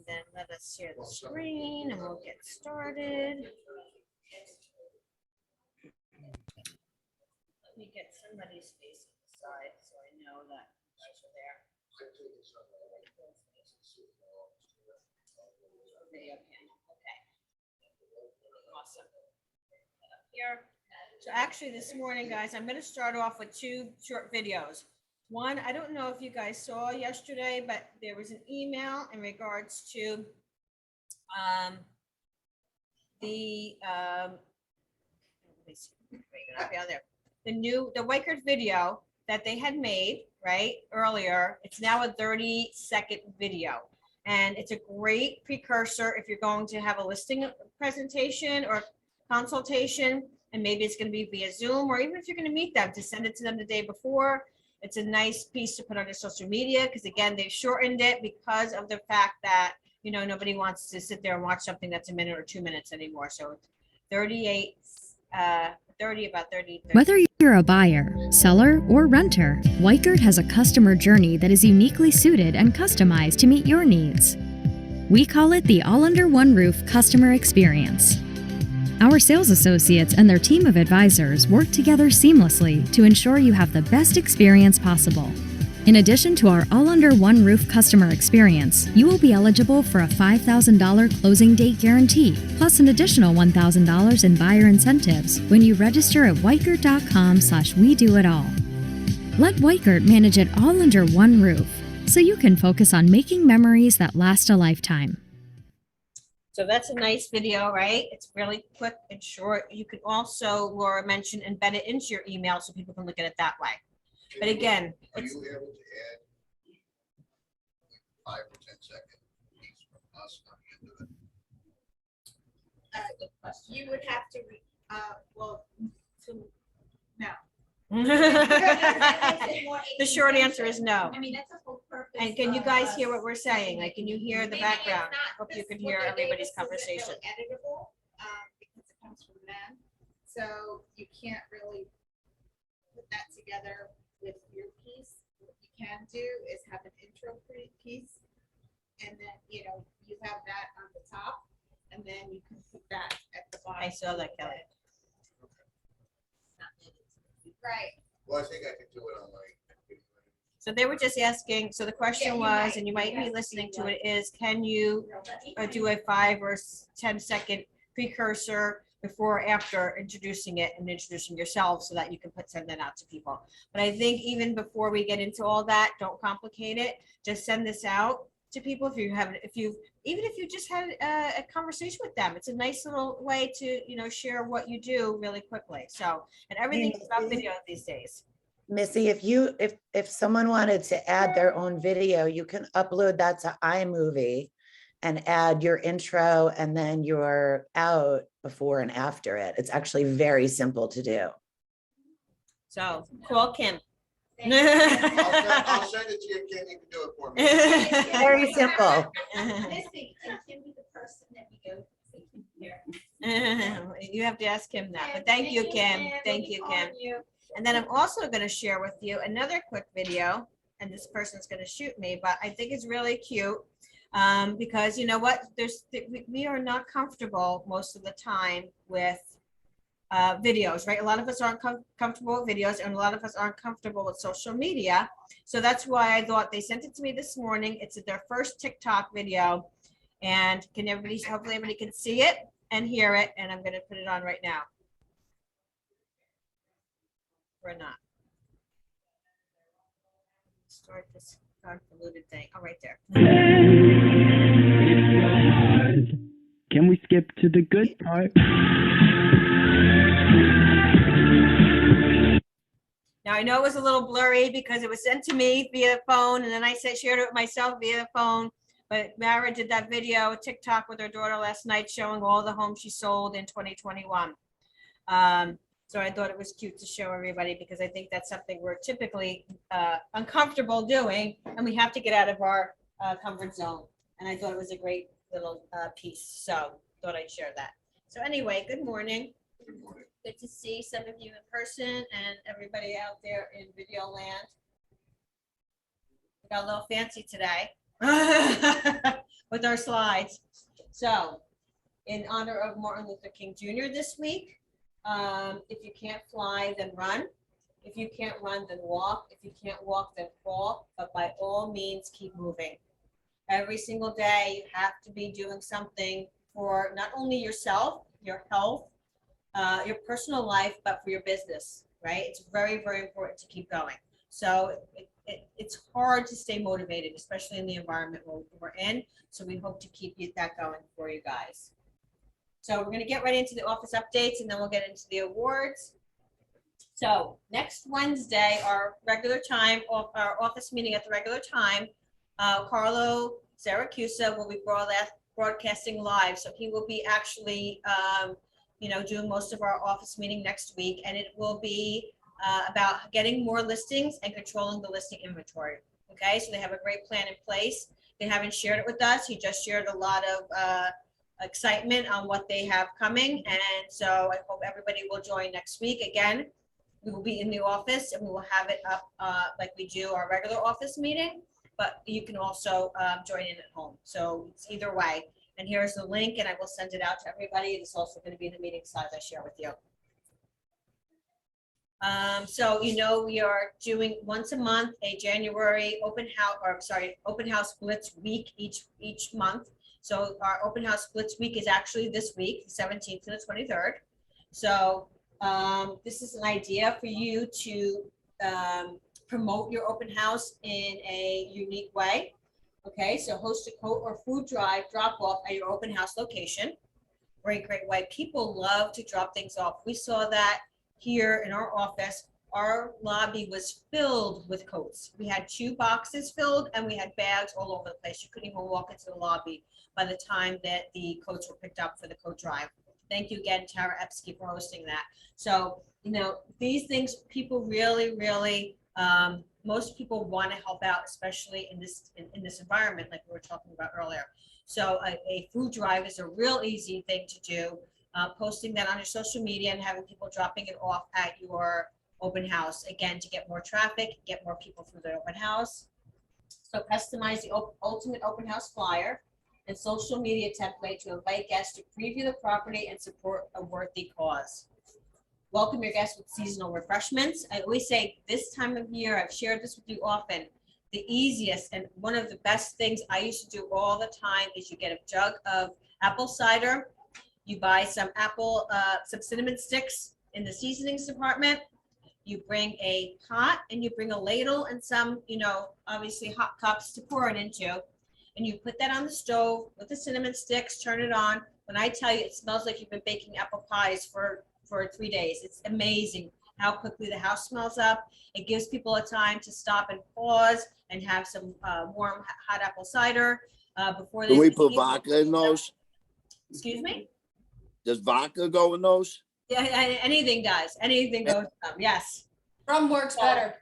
And then let us share the screen and we'll get started. Let me get somebody's face on the side so I know that you guys are there. Video cam. Okay. Awesome. Up here. So actually this morning, guys, I'm going to start off with two short videos. One, I don't know if you guys saw yesterday, but there was an email in regards to the Wykert video that they had made right earlier. It's now a 30-second video, and it's a great precursor if you're going to have a listing presentation or consultation, and maybe it's going to be via Zoom, or even if you're going to meet them, to send it to them the day before. It's a nice piece to put on your social media because, again, they've shortened it because of the fact that, you know, nobody wants to sit there and watch something that's a minute or 2 minutes anymore. So 30. Whether you're a buyer, seller, or renter, Wykert has a customer journey that is uniquely suited and customized to meet your needs. We call it the all-under-one-roof customer experience. Our sales associates and their team of advisors work together seamlessly to ensure you have the best experience possible. In addition to our all-under-one-roof customer experience, you will be eligible for a $5,000 closing date guarantee, plus an additional $1,000 in buyer incentives when you register at wykert.com/wedoitall. Let Wykert manage it all under one roof, so you can focus on making memories that last a lifetime. So that's a nice video, right? It's really quick and short. You can also, Laura mentioned, embed it into your email so people can look at it that way. But again, are you able to add 5 or 10 second piece from us on the end of it? You would have to, no. The short answer is no. I mean, that's the whole purpose. And can you guys hear what we're saying? Like, can you hear the background? I hope you can hear everybody's conversation. Editable, because it comes from them. So you can't really put that together with your piece. What you can do is have an intro piece, and then, you know, you have that on the top, and then you can put that at the bottom. I saw that, Kelly. Right. Well, I think I can do it on my. So they were just asking, so the question was, and you might be listening to it, is can you do a 5 or 10 second precursor before or after introducing it and introducing yourself so that you can send that out to people. But I think even before we get into all that, don't complicate it. Just send this out to people if you have, even if you just had a conversation with them. It's a nice little way to, you know, share what you do really quickly. So, and everything is about video these days. Missy, if someone wanted to add their own video, you can upload that to iMovie and add your intro and then your out before and after it. It's actually very simple to do. So call Kim. I'll send it to you, Kim, you can do it for me. Very simple. Missy, can Kim be the person that we go to here? You have to ask Kim that, but thank you, Kim. Thank you, Kim. And then I'm also going to share with you another quick video, and this person's going to shoot me, but I think it's really cute because you know what? We are not comfortable most of the time with videos, right? A lot of us aren't comfortable with videos, and a lot of us aren't comfortable with social media. So that's why I thought they sent it to me this morning. It's their first TikTok video, and hopefully everybody can see it and hear it. And I'm going to put it on right now. Or not. Start this convoluted thing. Oh, right there. Can we skip to the good part? Now I know it was a little blurry because it was sent to me via phone, and then I shared it with myself via phone. But Mara did that video TikTok with her daughter last night, showing all the homes she sold in 2021. So I thought it was cute to show everybody because I think that's something we're typically uncomfortable doing, and we have to get out of our comfort zone. And I thought it was a great little piece, so thought I'd share that. So anyway, good morning. Good morning. Good to see some of you in person and everybody out there in video land. We got a little fancy today. with our slides. So in honor of Martin Luther King Jr. this week, if you can't fly, then run. If you can't run, then walk. If you can't walk, then crawl. But by all means, keep moving. Every single day, you have to be doing something for not only yourself, your health, your personal life, but for your business, right? It's very, very important to keep going. So it's hard to stay motivated, especially in the environment we're in. So we hope to keep that going for you guys. So we're going to get right into the office updates, and then we'll get into the awards. So next Wednesday, our regular time, our office meeting at the regular time, Carlo Siracusa will be broadcasting live. So he will be actually, doing most of our office meeting next week, and it will be about getting more listings and controlling the listing inventory. Okay, so they have a great plan in place. They haven't shared it with us. He just shared a lot of excitement on what they have coming, and so I hope everybody will join next week. Again, we will be in the office and we will have it up like we do our regular office meeting, but you can also join in at home. So it's either way. And here's the link, and I will send it out to everybody. It's also going to be in the meeting slides I share with you. So we are doing once a month a January open house blitz week each month. So our open house blitz week is actually this week, the 17th to the 23rd. So this is an idea for you to promote your open house in a unique way. Okay, so host a coat or food drive drop off at your open house location. Great way. People love to drop things off. We saw that here in our office. Our lobby was filled with coats. We had 2 boxes filled, and we had bags all over the place. You couldn't even walk into the lobby by the time that the coats were picked up for the coat drive. Thank you again, Tara Epsky, for hosting that. So, these things, people really, really, most people want to help out, especially in this environment, like we were talking about earlier. So a food drive is a real easy thing to do. Posting that on your social media and having people dropping it off at your open house, again, to get more traffic, get more people through the open house. So customize the ultimate open house flyer and social media template to invite guests to preview the property and support a worthy cause. Welcome your guests with seasonal refreshments. I always say this time of year, I've shared this with you often, the easiest and one of the best things I used to do all the time is you get a jug of apple cider, you buy some some cinnamon sticks in the seasonings department, you bring a pot and you bring a ladle and some, obviously hot cups to pour it into, and you put that on the stove with the cinnamon sticks, turn it on. When I tell you, it smells like you've been baking apple pies for 3 days. It's amazing how quickly the house smells up. It gives people a time to stop and pause and have some warm hot apple cider before they. Can we put vodka in those? Excuse me? Does vodka go in those? Yeah, anything does. Anything goes with them. Yes. Rum works better.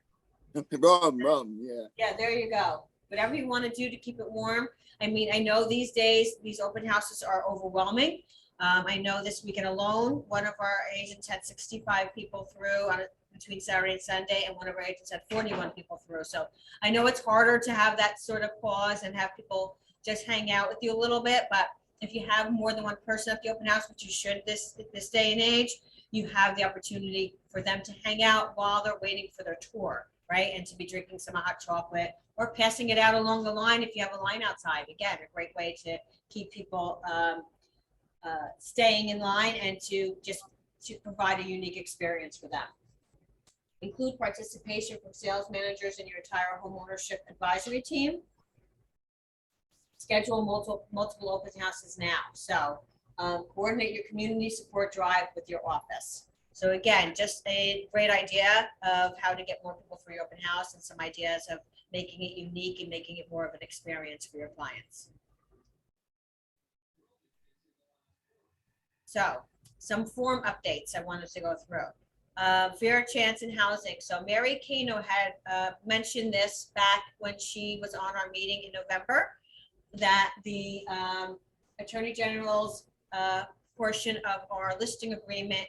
Rum, yeah. Yeah, there you go. Whatever you want to do to keep it warm. I mean, I know these days these open houses are overwhelming. I know this weekend alone, one of our agents had 65 people through between Saturday and Sunday, and one of our agents had 41 people through. So I know it's harder to have that sort of pause and have people just hang out with you a little bit. But if you have more than one person at the open house, which you should this day and age, you have the opportunity for them to hang out while they're waiting for their tour, right? And to be drinking some hot chocolate or passing it out along the line if you have a line outside. Again, a great way to keep people staying in line and to provide a unique experience for them. Include participation from sales managers in your entire homeownership advisory team. Schedule multiple open houses now. So coordinate your community support drive with your office. So again, just a great idea of how to get more people through your open house and some ideas of making it unique and making it more of an experience for your clients. So some form updates I wanted to go through. Fair chance in housing. So Mary Kano had mentioned this back when she was on our meeting in November, that the Attorney General's portion of our listing agreement,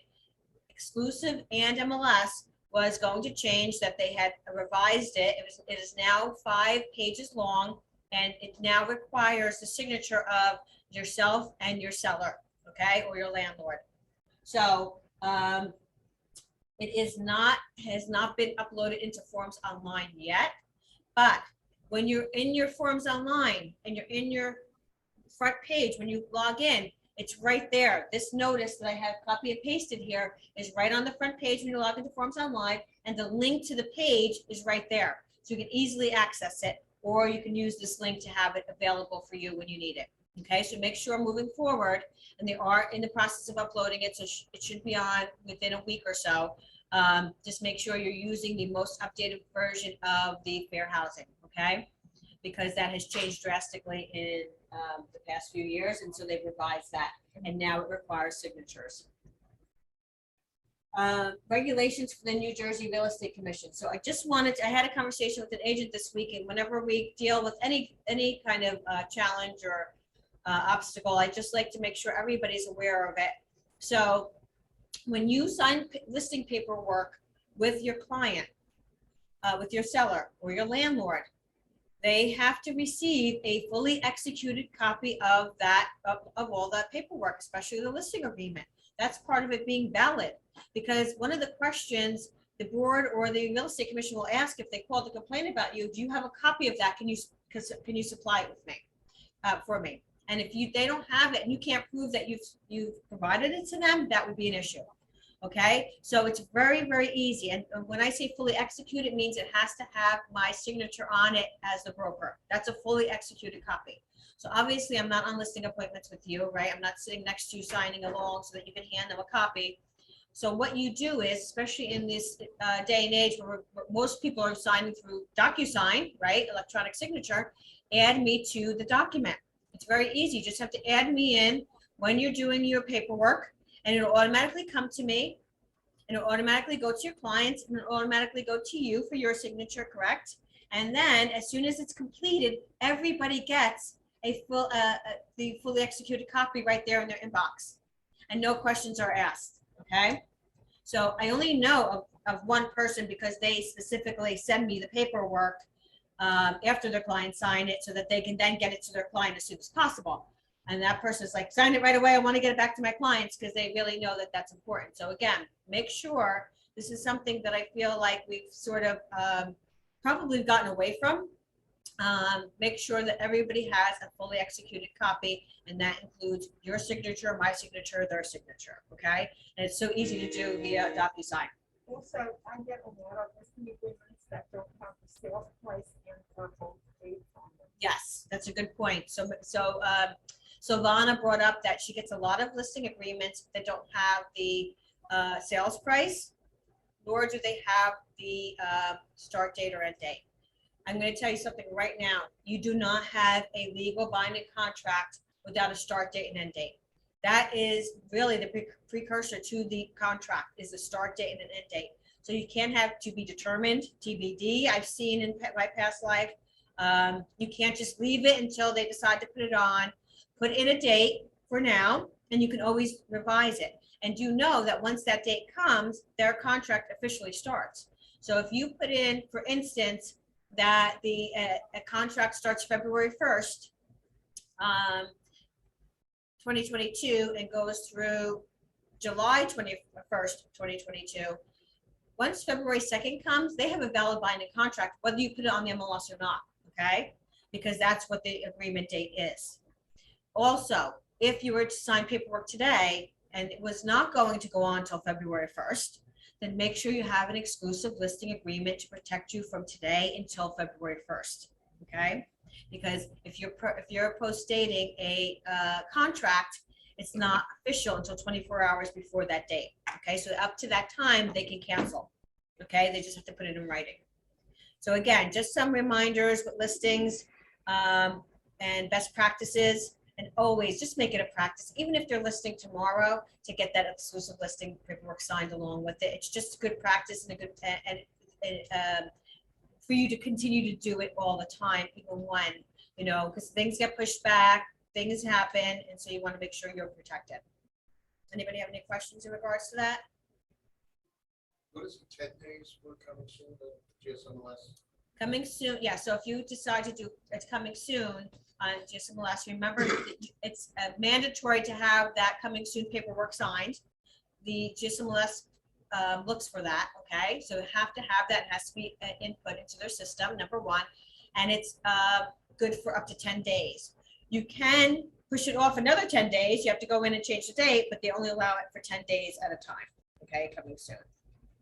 exclusive and MLS, was going to change, that they had revised it. It is now 5 pages long, And it now requires the signature of yourself and your seller, okay, or your landlord. So it has not been uploaded into Forms Online yet, but when you're in your Forms Online and you're in your front page, when you log in, it's right there. This notice that I have copy and pasted here is right on the front page when you log into Forms Online, and the link to the page is right there. So you can easily access it, or you can use this link to have it available for you when you need it. Okay, so make sure moving forward, and they are in the process of uploading it, so it should be on within a week or so. Just make sure you're using the most updated version of the fair housing, okay? Because that has changed drastically in the past few years, and so they've revised that, and now it requires signatures. Regulations for the New Jersey Real Estate Commission. So I had a conversation with an agent this week, and whenever we deal with any kind of challenge or obstacle, I just like to make sure everybody's aware of it. So when you sign listing paperwork with your client, with your seller or your landlord, they have to receive a fully executed copy of that, of all that paperwork, especially the listing agreement. That's part of it being valid, because one of the questions the board or the real estate commission will ask if they call to complain about you, do you have a copy of that? Can you supply it with me, for me? And if they don't have it and you can't prove that you've provided it to them, that would be an issue. Okay, so it's very, very easy. And when I say fully executed, it means it has to have my signature on it as the broker. That's a fully executed copy. So obviously I'm not on listing appointments with you, right? I'm not sitting next to you signing along so that you can hand them a copy. So what you do is, especially in this day and age where most people are signing through DocuSign, right? Electronic signature, add me to the document. It's very easy. You just have to add me in when you're doing your paperwork, and it'll automatically come to me, and it'll automatically go to your clients, and it'll automatically go to you for your signature, correct? And then as soon as it's completed, everybody gets a the fully executed copy right there in their inbox, and no questions are asked, okay? So I only know of one person because they specifically send me the paperwork after their client sign it so that they can then get it to their client as soon as possible. And that person is like, sign it right away. I want to get it back to my clients, because they really know that that's important. So again, make sure this is something that I feel like we've sort of probably gotten away from. Make sure that everybody has a fully executed copy, and that includes your signature, my signature, their signature, okay? And it's so easy to do via DocuSign. Also, I get a lot of listing agreements that don't have the sales price and verbal dates on them. Yes, that's a good point. So Lana brought up that she gets a lot of listing agreements that don't have the sales price, nor do they have the start date or end date. I'm going to tell you something right now. You do not have a legal binding contract without a start date and end date. That is really the precursor to the contract, is the start date and an end date. So you can't have to be determined, TBD. I've seen in my past life. You can't just leave it until they decide to put it on. Put in a date for now, and you can always revise it. And do know that once that date comes, their contract officially starts. So if you put in, for instance, that a contract starts February 1st, 2022, and goes through July 21st, 2022, once February 2nd comes, they have a valid binding contract, whether you put it on the MLS or not, okay? Because that's what the agreement date is. Also, if you were to sign paperwork today and it was not going to go on until February 1st, then make sure you have an exclusive listing agreement to protect you from today until February 1st, okay? Because if you're post-dating a contract, it's not official until 24 hours before that date, okay? So up to that time, they can cancel, okay? They just have to put it in writing. So again, just some reminders with listings and best practices. And always just make it a practice, even if they're listing tomorrow, to get that exclusive listing paperwork signed along with it. It's just good practice and a good for you to continue to do it all the time, even when, you know, because things get pushed back, things happen, and so you want to make sure you're protected. Anybody have any questions in regards to that? What is the 10 days for coming soon, the GSMLS? Coming soon, yeah, so if you decide to do, it's coming soon on just last, remember, it's mandatory to have that coming soon paperwork signed. The GSMLS looks for that, okay? So you have to have that, it has to be input into their system, number one. And it's good for up to 10 days. You can push it off another 10 days. You have to go in and change the date, but they only allow it for 10 days at a time, okay, coming soon.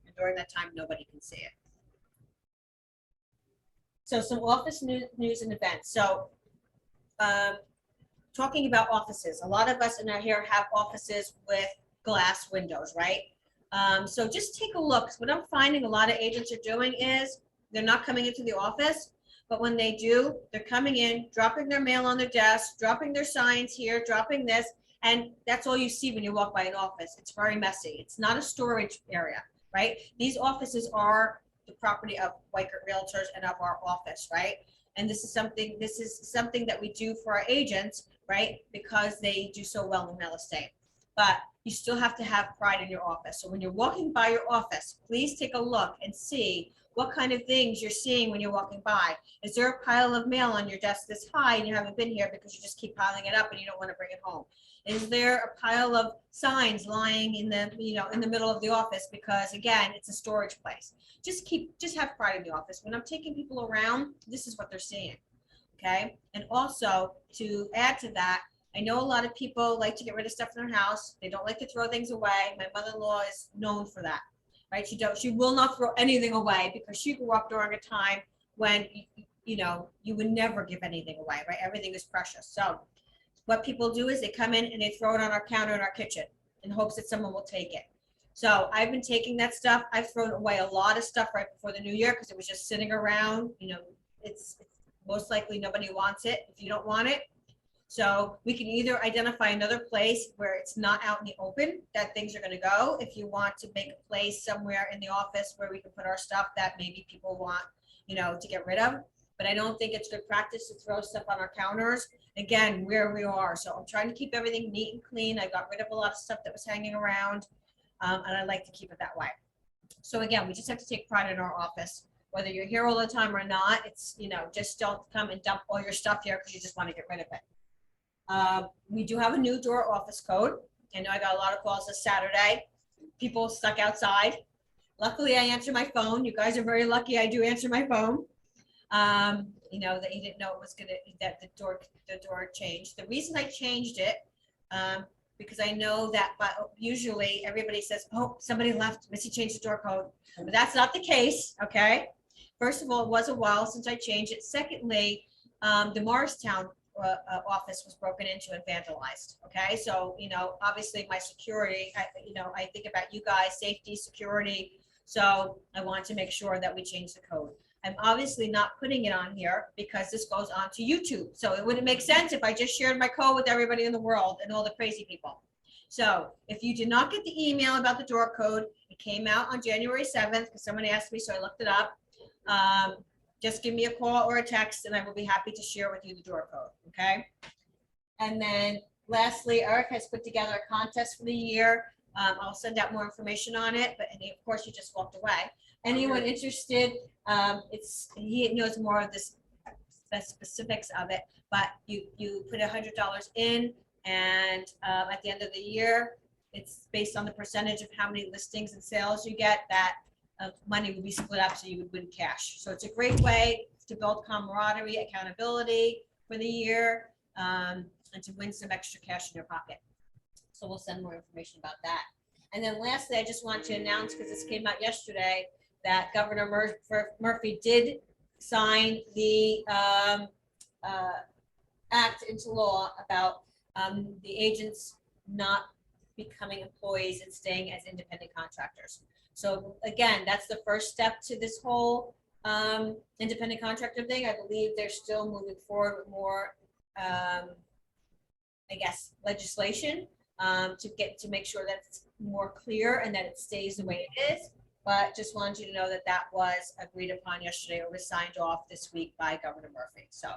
And during that time, nobody can see it. So some office news and events. So talking about offices, a lot of us in our here have offices with glass windows, right? So just take a look. What I'm finding a lot of agents are doing is they're not coming into the office, but when they do, they're coming in, dropping their mail on their desk, dropping their signs here, dropping this, and that's all you see when you walk by an office. It's very messy. It's not a storage area, right? These offices are the property of Weichert Realtors and of our office, right? And this is something that we do for our agents, right? Because they do so well in real estate. But you still have to have pride in your office. So when you're walking by your office, please take a look and see what kind of things you're seeing when you're walking by. Is there a pile of mail on your desk this high and you haven't been here because you just keep piling it up and you don't want to bring it home? Is there a pile of signs lying in the, in the middle of the office because, again, it's a storage place? Just have pride in the office. When I'm taking people around, this is what they're seeing, okay? And also, to add to that, I know a lot of people like to get rid of stuff in their house. They don't like to throw things away. My mother-in-law is known for that, right? She will not throw anything away because she grew up during a time when, you would never give anything away, right? Everything is precious. So what people do is they come in and they throw it on our counter in our kitchen in hopes that someone will take it. So I've been taking that stuff. I've thrown away a lot of stuff right before the new year because it was just sitting around. It's most likely nobody wants it if you don't want it. So we can either identify another place where it's not out in the open that things are going to go. If you want to make a place somewhere in the office where we can put our stuff that maybe people want, to get rid of. But I don't think it's good practice to throw stuff on our counters, again, where we are. So I'm trying to keep everything neat and clean. I got rid of a lot of stuff that was hanging around, and I like to keep it that way. So again, we just have to take pride in our office. Whether you're here all the time or not, it's, just don't come and dump all your stuff here because you just want to get rid of it. We do have a new door office code. I know I got a lot of calls this Saturday. People stuck outside. Luckily, I answer my phone. You guys are very lucky. I do answer my phone. That you didn't know it was that the door changed. The reason I changed it, because I know that, but usually everybody says, oh, somebody left, Missy changed the door code. But that's not the case, okay? First of all, it was a while since I changed it. Secondly, the Morristown office was broken into and vandalized, okay? So, obviously my security, I think about you guys, safety, security. So I want to make sure that we change the code. I'm obviously not putting it on here because this goes on to YouTube. So it wouldn't make sense if I just shared my code with everybody in the world and all the crazy people. So if you did not get the email about the door code, it came out on January 7th because someone asked me, so I looked it up. Just give me a call or a text and I will be happy to share with you the door code, okay? And then lastly, Eric has put together a contest for the year. I'll send out more information on it, but of course you just walked away. Anyone interested, he knows more of the specifics of it, but you put $100 in and at the end of the year, it's based on the percentage of how many listings and sales you get, that money will be split up so you would win cash. So it's a great way to build camaraderie, accountability for the year, and to win some extra cash in your pocket. So we'll send more information about that. And then lastly, I just want to announce, because this came out yesterday, that Governor Murphy did sign the act into law about the agents not becoming employees and staying as independent contractors. So again, that's the first step to this whole independent contractor thing. I believe they're still moving forward with more, legislation to make sure that it's more clear and that it stays the way it is. But just wanted you to know that that was agreed upon yesterday or was signed off this week by Governor Murphy. So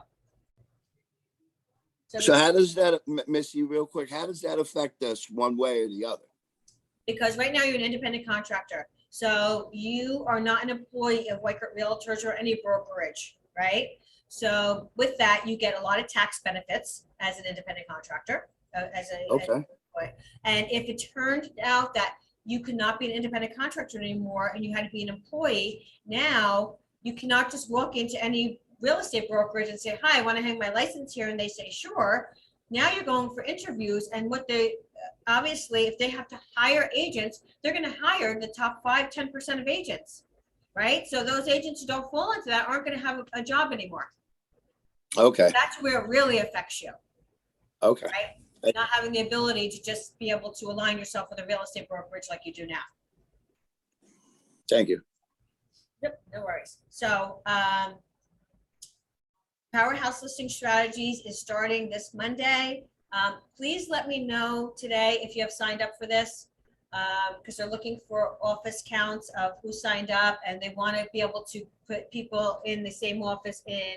how does that, Missy, real quick, how does that affect us one way or the other? Because right now you're an independent contractor. So you are not an employee of Wyckoff Realtors or any brokerage, right? So with that, you get a lot of tax benefits as an independent contractor, as an Okay. employee. And if it turned out that you could not be an independent contractor anymore and you had to be an employee, now you cannot just walk into any real estate brokerage and say, hi, I want to hang my license here. And they say, sure. Now you're going for interviews, and what they, obviously, if they have to hire agents, they're going to hire the top 5–10% of agents, right? So those agents who don't fall into that aren't going to have a job anymore. Okay. That's where it really affects you, Okay. right? Not having the ability to just be able to align yourself with a real estate brokerage like you do now. Thank you. Yep, no worries. So, Powerhouse Listing Strategies is starting this Monday. Please let me know today if you have signed up for this, because they're looking for office counts of who signed up, and they want to be able to put people in the same office in,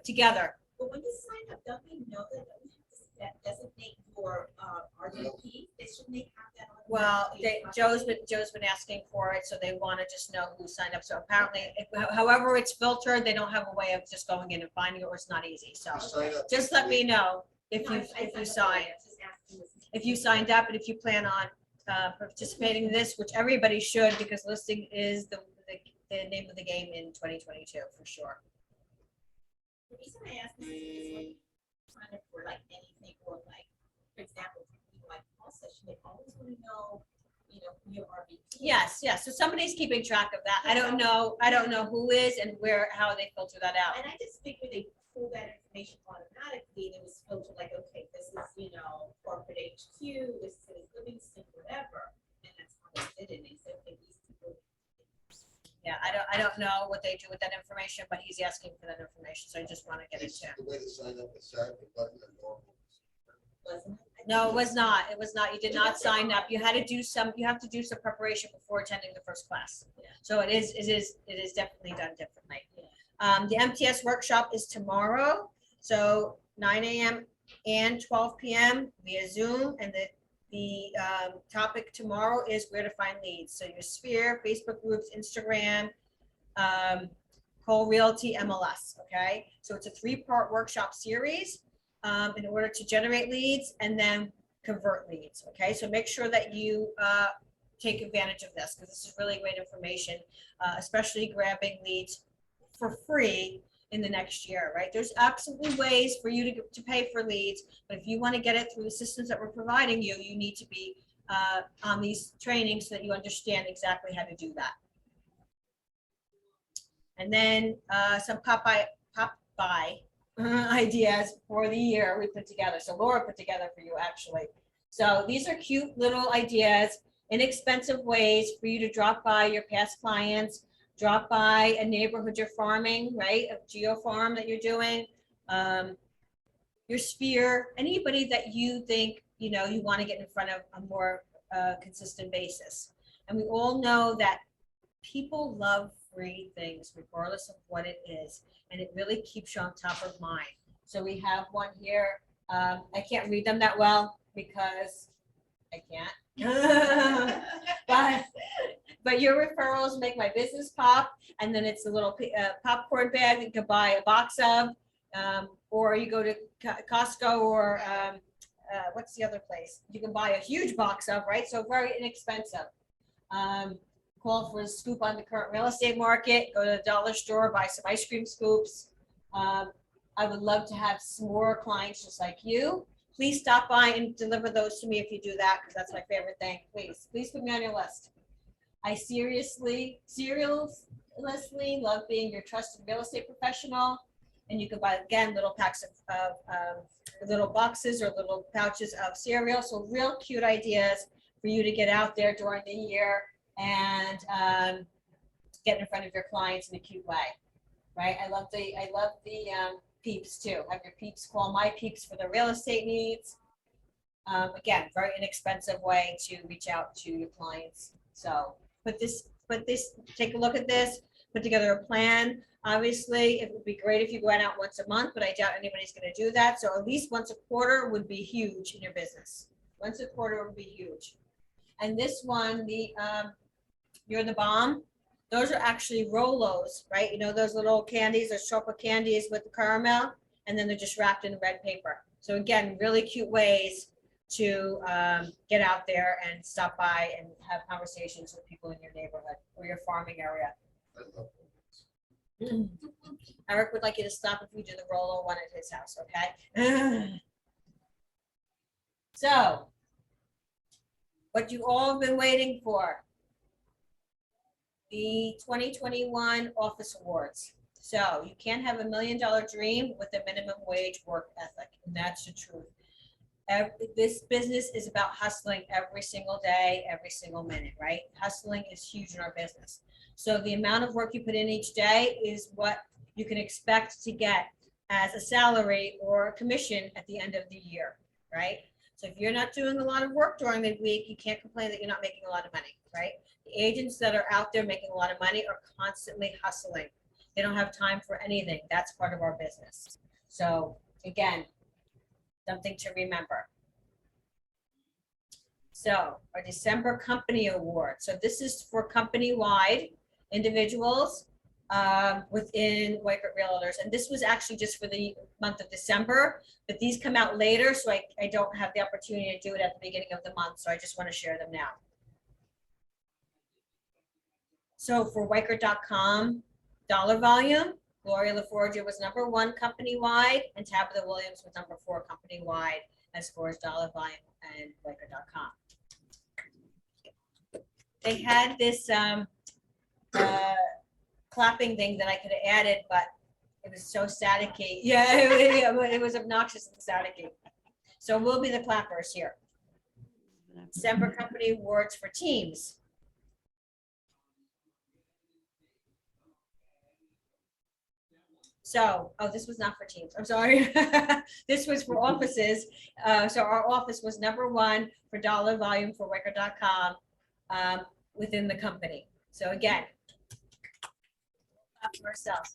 together. But when you sign up, don't we know that we have to designate your RDP? Shouldn't they have that on? Well, Joe's been asking for it, so they want to just know who signed up. So apparently, however it's filtered, they don't have a way of just going in and finding it, or it's not easy. So Sign up. just let me know if you signed up, and if you plan on participating in this, which everybody should, because listing is the name of the game in 2022 for sure. The reason I ask this is because when you sign up for like anything, or like, for example, like call session, they always want to know, who your RVP. Yes, so somebody's keeping track of that. I don't know who is and how they filter that out. And I just figured they pull that information automatically, and it was filtered like, okay, this is, corporate HQ, this is Livingston, whatever. And that's how they did it. They said, okay, these people. Yeah, I don't know what they do with that information, but he's asking for that information, so I just want to get it It's to him. the way to sign up is Saturday, but not normal. Wasn't it? No, it was not. It was not. You did not sign up. You have to do some preparation before attending the first class. So it is definitely done differently. The MTS workshop is tomorrow. So 9 a.m. and 12 p.m. via Zoom. And the topic tomorrow is where to find leads. So your Sphere, Facebook groups, Instagram, Cole Realty, MLS. Okay. So it's a 3-part workshop series. In order to generate leads and then convert leads. Okay, so make sure that you take advantage of this, because this is really great information, especially grabbing leads for free in the next year, right? There's absolutely ways for you to pay for leads, but if you want to get it through the systems that we're providing you, you need to be on these trainings so that you understand exactly how to do that. And then some pop-by ideas for the year we put together. So Laura put together for you, actually. So these are cute little ideas, inexpensive ways for you to drop by your past clients, drop by a neighborhood you're farming, right? A geo farm that you're doing, your Sphere, anybody that you think, you want to get in front of a more consistent basis. And we all know that people love free things, regardless of what it is. And it really keeps you on top of mind. So we have one here. I can't read them that well because I can't. but your referrals make my business pop. And then it's a little popcorn bag that you can buy a box of. Or you go to Costco or what's the other place? You can buy a huge box of, right? So very inexpensive. Call for a scoop on the current real estate market, go to the dollar store, buy some ice cream scoops. I would love to have some more clients just like you. Please stop by and deliver those to me if you do that, because that's my favorite thing. Please put me on your list. I seriously love being your trusted real estate professional. And you can buy, again, little packs of little boxes or little pouches of cereal. So real cute ideas for you to get out there during the year and get in front of your clients in a cute way, right? I love the peeps too. Have your peeps call my peeps for their real estate needs. Again, very inexpensive way to reach out to your clients. So take a look at this, put together a plan. Obviously, it would be great if you went out once a month, but I doubt anybody's going to do that. So at least once a quarter would be huge in your business. Once a quarter would be huge. And this one, You're the Bomb, those are actually Rolos, right? You know, those little candies, those chocolate candies with the caramel, and then they're just wrapped in red paper. So again, really cute ways to get out there and stop by and have conversations with people in your neighborhood or your farming area. I love those. Eric would like you to stop if we do the Rolo one at his house, okay? So, what you all have been waiting for, the 2021 Office Awards. So you can't have $1 million dream with a minimum wage work ethic, and that's the truth. This business is about hustling every single day, every single minute, right? Hustling is huge in our business. So the amount of work you put in each day is what you can expect to get as a salary or a commission at the end of the year, right? So if you're not doing a lot of work during the week, you can't complain that you're not making a lot of money, right? The agents that are out there making a lot of money are constantly hustling. They don't have time for anything. That's part of our business. So again, something to remember. So our December company award. So this is for company-wide individuals within Weichert Realtors. And this was actually just for the month of December, but these come out later. So I don't have the opportunity to do it at the beginning of the month. So I just want to share them now. So for Weichert.com dollar volume, Gloria LaForgia was #1 company-wide, and Tabitha Williams was #4 company-wide as far as dollar volume and Weichert.com. They had this clapping thing that I could have added, but it was so staticky. Yeah, it was obnoxious and staticky. So we'll be the clappers here. December company awards for teams. So, oh, this was not for teams. I'm sorry. This was for offices. So our office was #1 for dollar volume for Weichert.com within the company. So again, clap for ourselves.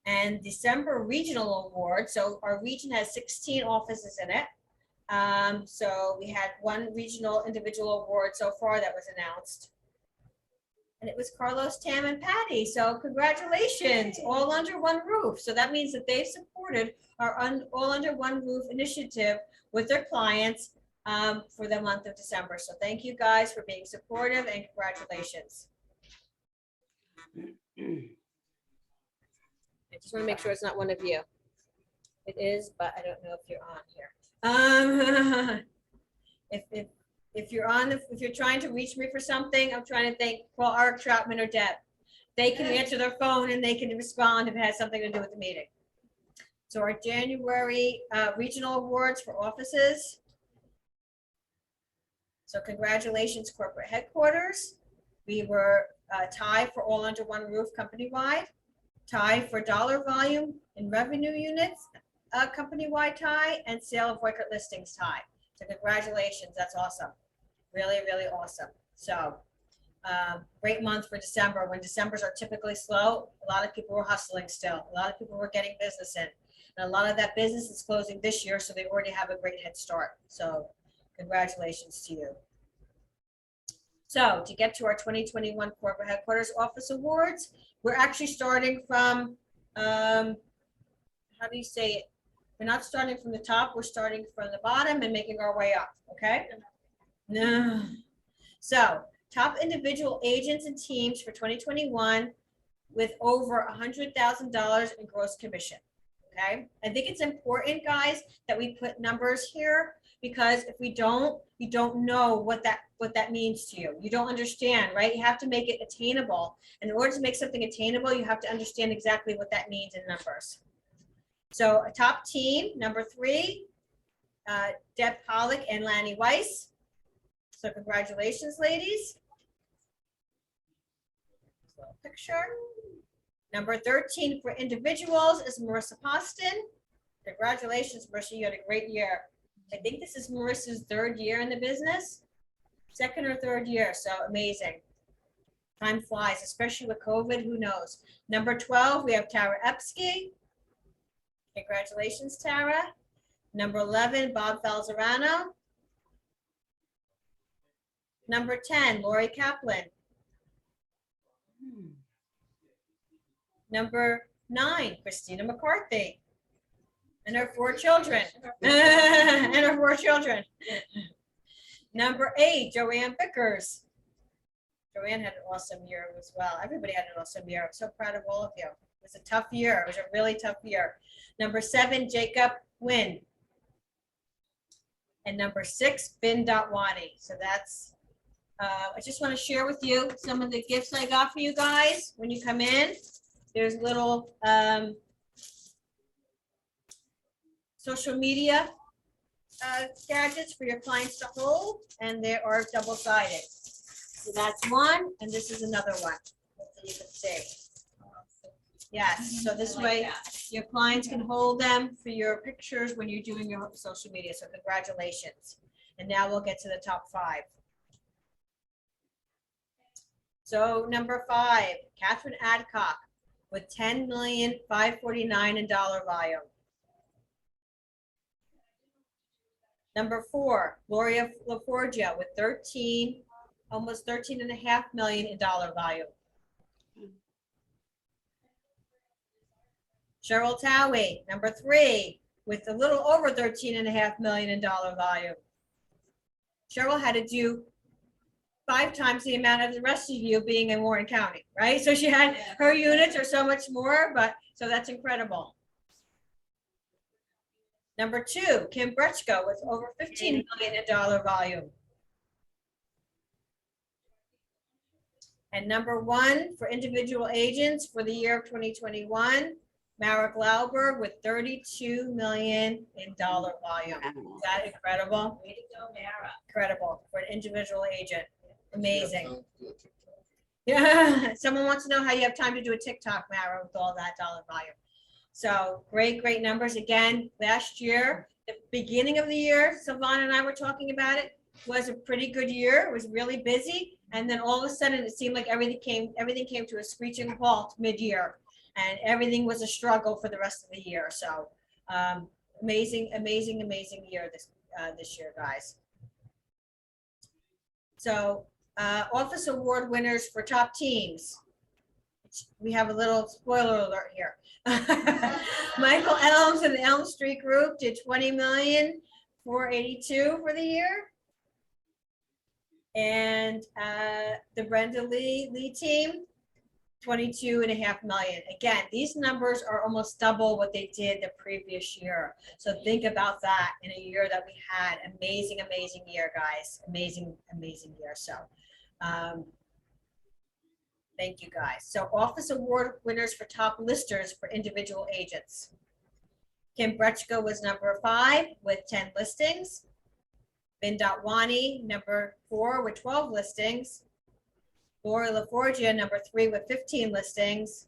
And December regional award. So our region has 16 offices in it. So we had 1 regional individual award so far that was announced. And it was Carlos, Tam, and Patty. So congratulations, all under one roof. So that means that they've supported our All Under One Roof initiative with their clients for the month of December. So thank you guys for being supportive and congratulations. I just want to make sure it's not one of you. It is, but I don't know if you're on here. If you're trying to reach me for something, I'm trying to think, call Art Troutman or Deb. They can answer their phone and they can respond if it has something to do with the meeting. So our January regional awards for offices. So congratulations, corporate headquarters. We were tied for All Under One Roof company-wide, tied for dollar volume in revenue units, company-wide tie, and sale of Weichert listings tie. So congratulations, that's awesome. Really, really awesome. So great month for December. When Decembers are typically slow, a lot of people were hustling still. A lot of people were getting business in. And a lot of that business is closing this year, so they already have a great head start. So congratulations to you. So to get to our 2021 Corporate Headquarters Office Awards, we're actually starting from, how do you say it? We're not starting from the top, we're starting from the bottom and making our way up, okay? No. So top individual agents and teams for 2021 with over $100,000 in gross commission, okay? I think it's important, guys, that we put numbers here, because if we don't, you don't know what that means to you. You don't understand, right? You have to make it attainable. And in order to make something attainable, you have to understand exactly what that means in numbers. So a top team, #3, Deb Pollock and Lanny Weiss. So congratulations, ladies. Little picture. #13 for individuals is Marissa Poston. Congratulations, Marissa, you had a great year. I think this is Marissa's 3rd year in the business, 2nd or 3rd year, so amazing. Time flies, especially with COVID, who knows. #12, we have Tara Epsky. Congratulations, Tara. Number 11, Bob Falzarano. Number 10, Lori Kaplan. Number 9, Christina McCarthy. And her 4 children. And her 4 children. Number 8, Joanne Vickers. Joanne had an awesome year as well. Everybody had an awesome year. I'm so proud of all of you. It was a tough year. It was a really tough year. Number 7, Jacob Wynn. And number 6, Bin Dotwani. So that's, I just want to share with you some of the gifts I got for you guys when you come in. There's little social media gadgets for your clients to hold, and they are double-sided. So that's one, and this is another one. Hopefully you can see. Yes, so this way your clients can hold them for your pictures when you're doing your social media. So congratulations. And now we'll get to the top 5. So number 5, Catherine Adcock with $10,549,000 in dollar volume. Number 4, Gloria LaForgia with almost 13.5 million in dollar volume. Cheryl Towie, number 3, with a little over 13.5 million in dollar volume. Cheryl had to do 5 times the amount of the rest of you being in Warren County, right? So she had, her units are so much more, but so that's incredible. Number 2, Kim Brechko with over 15 million in dollar volume. And number 1 for individual agents for the year of 2021, Mara Glauber with 32 million in dollar volume. Is that incredible? Way to go, Mara. Incredible for an individual agent. Amazing. Yeah. Someone wants to know how you have time to do a TikTok, Mara, with all that dollar volume. So great numbers. Again, last year, the beginning of the year, Sylvana and I were talking about it, was a pretty good year. It was really busy. And then all of a sudden it seemed like everything came to a screeching halt mid-year, and everything was a struggle for the rest of the year. So amazing year this year, guys. So office award winners for top teams. We have a little spoiler alert here. Michael Elms and the Elm Street Group did 20,482,000 for the year. And the Brenda Lee team, 22.5 million. Again, these numbers are almost double what they did the previous year. So think about that in a year that we had. Amazing year, guys. Amazing year. So thank you, guys. So office award winners for top listers for individual agents. Kim Brechko was number 5 with 10 listings. Bin Dotwani, number 4 with 12 listings. Lori LaForgia, number 3 with 15 listings.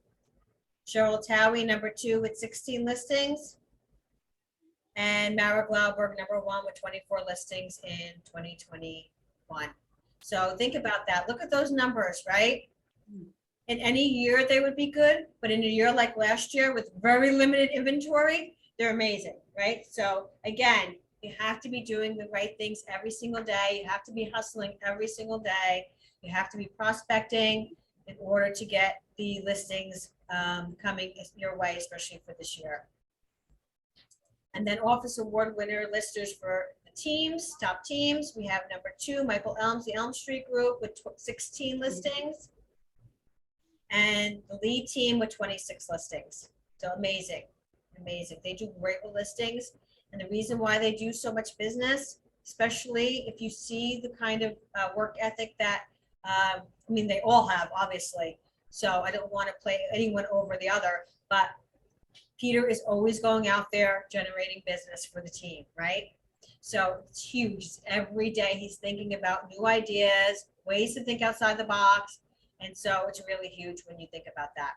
Cheryl Towie, number 2 with 16 listings. And Mara Glauberg, number 1 with 24 listings in 2021. So think about that. Look at those numbers, right? In any year, they would be good, but in a year like last year with very limited inventory, they're amazing, right? So again, you have to be doing the right things every single day. You have to be hustling every single day. You have to be prospecting in order to get the listings coming your way, especially for this year. And then office award winner listers for the teams, top teams. We have number 2, Michael Elms, the Elm Street Group with 16 listings. And the lead team with 26 listings. So amazing. They do great with listings. And the reason why they do so much business, especially if you see the kind of work ethic that, I mean, they all have, obviously. So I don't want to play anyone over the other, but Peter is always going out there generating business for the team, right? So it's huge. Every day he's thinking about new ideas, ways to think outside the box. And so it's really huge when you think about that.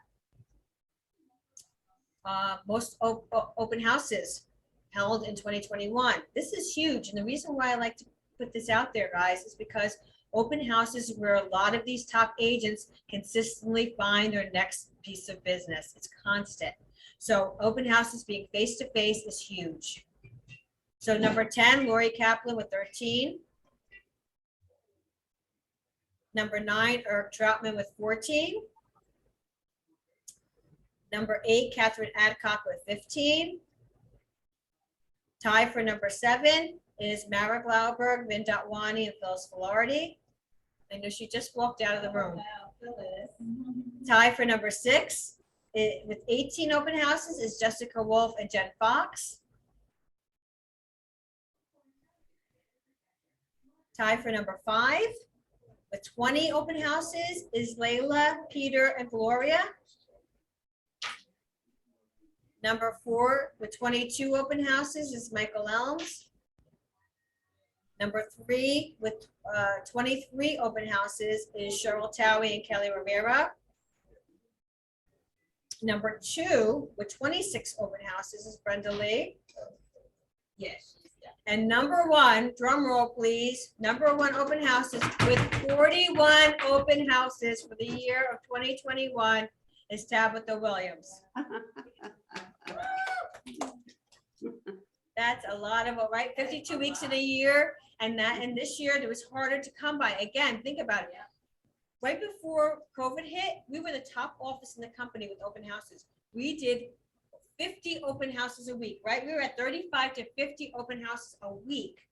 Most open houses held in 2021. This is huge. And the reason why I like to put this out there, guys, is because open houses where a lot of these top agents consistently find their next piece of business. It's constant. So open houses being face-to-face is huge. So number 10, Lori Kaplan with 13. Number 9, Eric Troutman with 14. Number 8, Catherine Adcock with 15. Tie for number 7 is Mara Glauberg, Vin Dotwani, and Phyllis Filardi. I know she just walked out of the room. Tie for number 6 with 18 open houses is Jessica Wolf and Jen Fox. Tie for number 5 with 20 open houses is Layla, Peter, and Gloria. Number 4 with 22 open houses is Michael Elms. Number 3 with 23 open houses is Cheryl Towie and Kelly Rivera. Number 2 with 26 open houses is Brenda Lee. Yes. And number 1, drum roll please, number 1 open houses with 41 open houses for the year of 2021 is Tabitha Williams. That's a lot of, right? 52 weeks in a year. And this year it was harder to come by. Again, think about it. Right before COVID hit, we were the top office in the company with open houses. We did 50 open houses a week, right? We were at 35 to 50 open houses a week.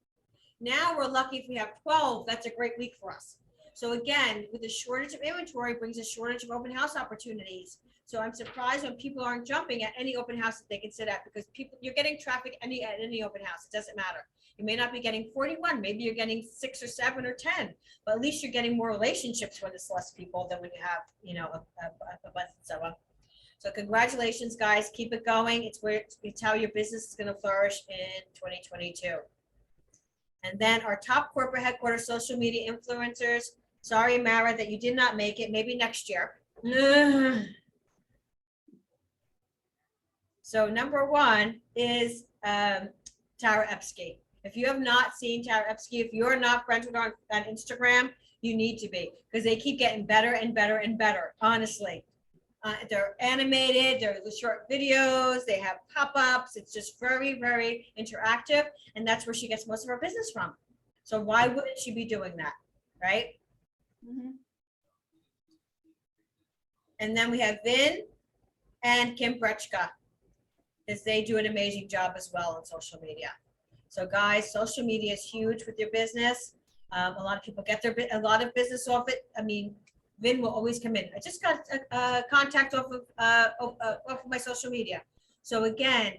Now we're lucky if we have 12, that's a great week for us. So again, with the shortage of inventory brings a shortage of open house opportunities. So I'm surprised when people aren't jumping at any open house that they can sit at, because you're getting traffic at any open house. It doesn't matter. You may not be getting 41, maybe you're getting 6 or 7 or 10, but at least you're getting more relationships when it's less people than when you have, a bunch and so on. So congratulations, guys. Keep it going. It's how your business is going to flourish in 2022. And then our top corporate headquarters social media influencers. Sorry, Mara, that you did not make it. Maybe next year. So number 1 is Tara Epsky. If you have not seen Tara Epsky, if you're not friends with her on Instagram, you need to be, because they keep getting better and better and better, honestly. They're animated, they're the short videos, they have pop-ups. It's just very, very interactive. And that's where she gets most of her business from. So why wouldn't she be doing that, right? Mm-hmm. And then we have Vin and Kim Brechka, because they do an amazing job as well on social media. So guys, social media is huge with your business. A lot of people get a lot of business off it. I mean, Vin will always come in. I just got a contact off of my social media. So again,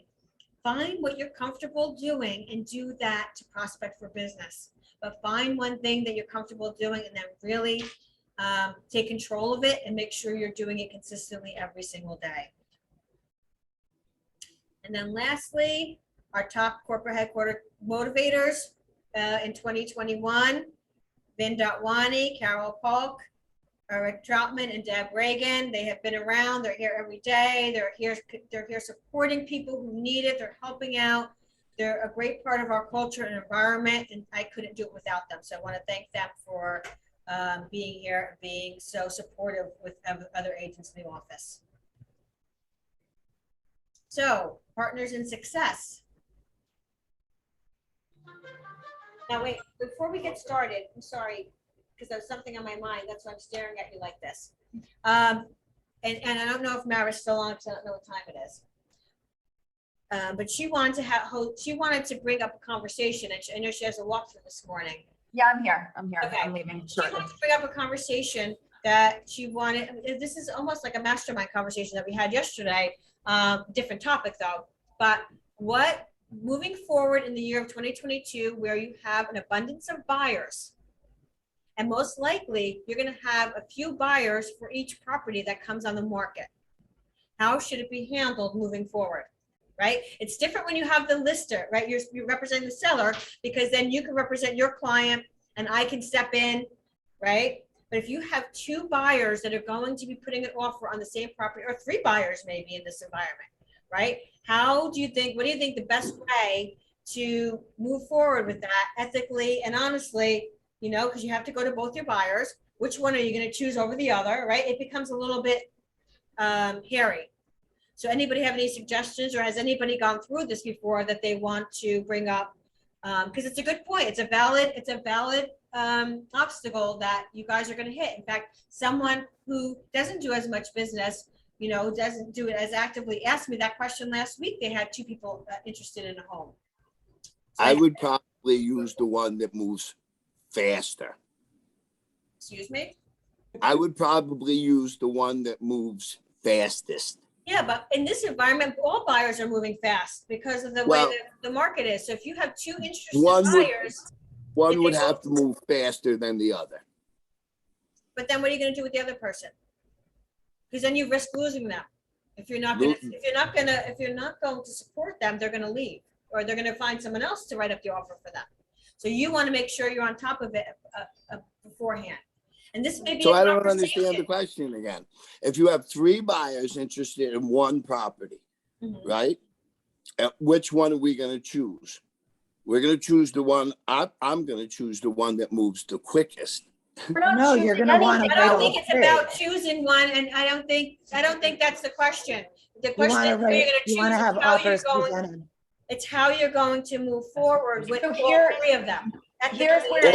find what you're comfortable doing and do that to prospect for business. But find one thing that you're comfortable doing and then really take control of it and make sure you're doing it consistently every single day. And then lastly, our top corporate headquarters motivators in 2021, Vin Dotwani, Carol Polk, Eric Troutman, and Deb Reagan. They have been around. They're here every day. They're here supporting people who need it. They're helping out. They're a great part of our culture and environment, and I couldn't do it without them. So I want to thank them for being here and being so supportive with other agents in the office. So, partners in success. Now wait, before we get started, I'm sorry, because there's something on my mind. That's why I'm staring at you like this. And I don't know if Mara's still on because I don't know what time it is. But she wanted to bring up a conversation, and I know she has a walkthrough this morning. Yeah, I'm here. Okay. I'm leaving She shortly. wanted to bring up a conversation that she wanted. This is almost like a mastermind conversation that we had yesterday. Different topic though, but moving forward in the year of 2022, where you have an abundance of buyers, and most likely you're going to have a few buyers for each property that comes on the market. How should it be handled moving forward? Right? It's different when you have the lister, right? You're representing the seller, because then you can represent your client and I can step in, right? But if you have 2 buyers that are going to be putting an offer on the same property, or 3 buyers maybe in this environment, right? What do you think the best way to move forward with that ethically and honestly, because you have to go to both your buyers. Which one are you going to choose over the other, right? It becomes a little bit hairy. So anybody have any suggestions, or has anybody gone through this before that they want to bring up Because it's a good point. It's a valid obstacle that you guys are gonna hit. In fact, someone who doesn't do as much business, doesn't do it as actively, asked me that question last week. They had 2 people interested in a home. So I would probably use the one that moves faster. Excuse me? I would probably use the one that moves fastest. Yeah, but in this environment, all buyers are moving fast because of the way Well, that the market is. So if you have 2 interested one would- buyers, One If would you- have to move faster than the other. but then what are you gonna do with the other person? Because then you risk losing them. If you're not going to support them, they're gonna leave, or they're gonna find someone else to write up the offer for them. So you wanna make sure you're on top of it beforehand. And this may be. So a I don't understand conversation. the question again. If you have 3 buyers interested in one property, Mhm. right? Which one are we gonna choose? We're gonna choose the one, I'm gonna choose the one that moves the quickest. We're not No, you're choosing gonna wanna anything. I don't all think it's three. about choosing one, and I don't think that's the question. The You question wanna is, who you're write, gonna you choose, wanna and have how you're offers going, presented. it's how you're going to move forward with So all here- 3 of them. here's where-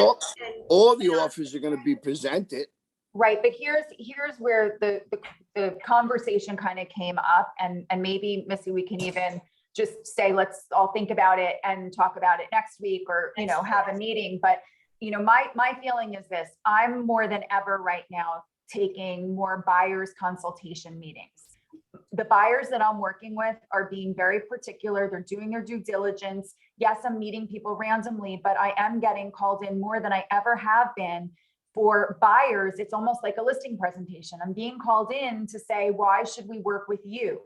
All the offers are gonna be presented. Right, but here's where the conversation kind of came up, and maybe, Missy, we can even just say, let's all think about it and talk about it next week, or, have a meeting. But, my feeling is this: I'm more than ever right now taking more buyers consultation meetings. The buyers that I'm working with are being very particular. They're doing their due diligence. Yes, I'm meeting people randomly, but I am getting called in more than I ever have been. For buyers, it's almost like a listing presentation. I'm being called in to say, why should we work with you?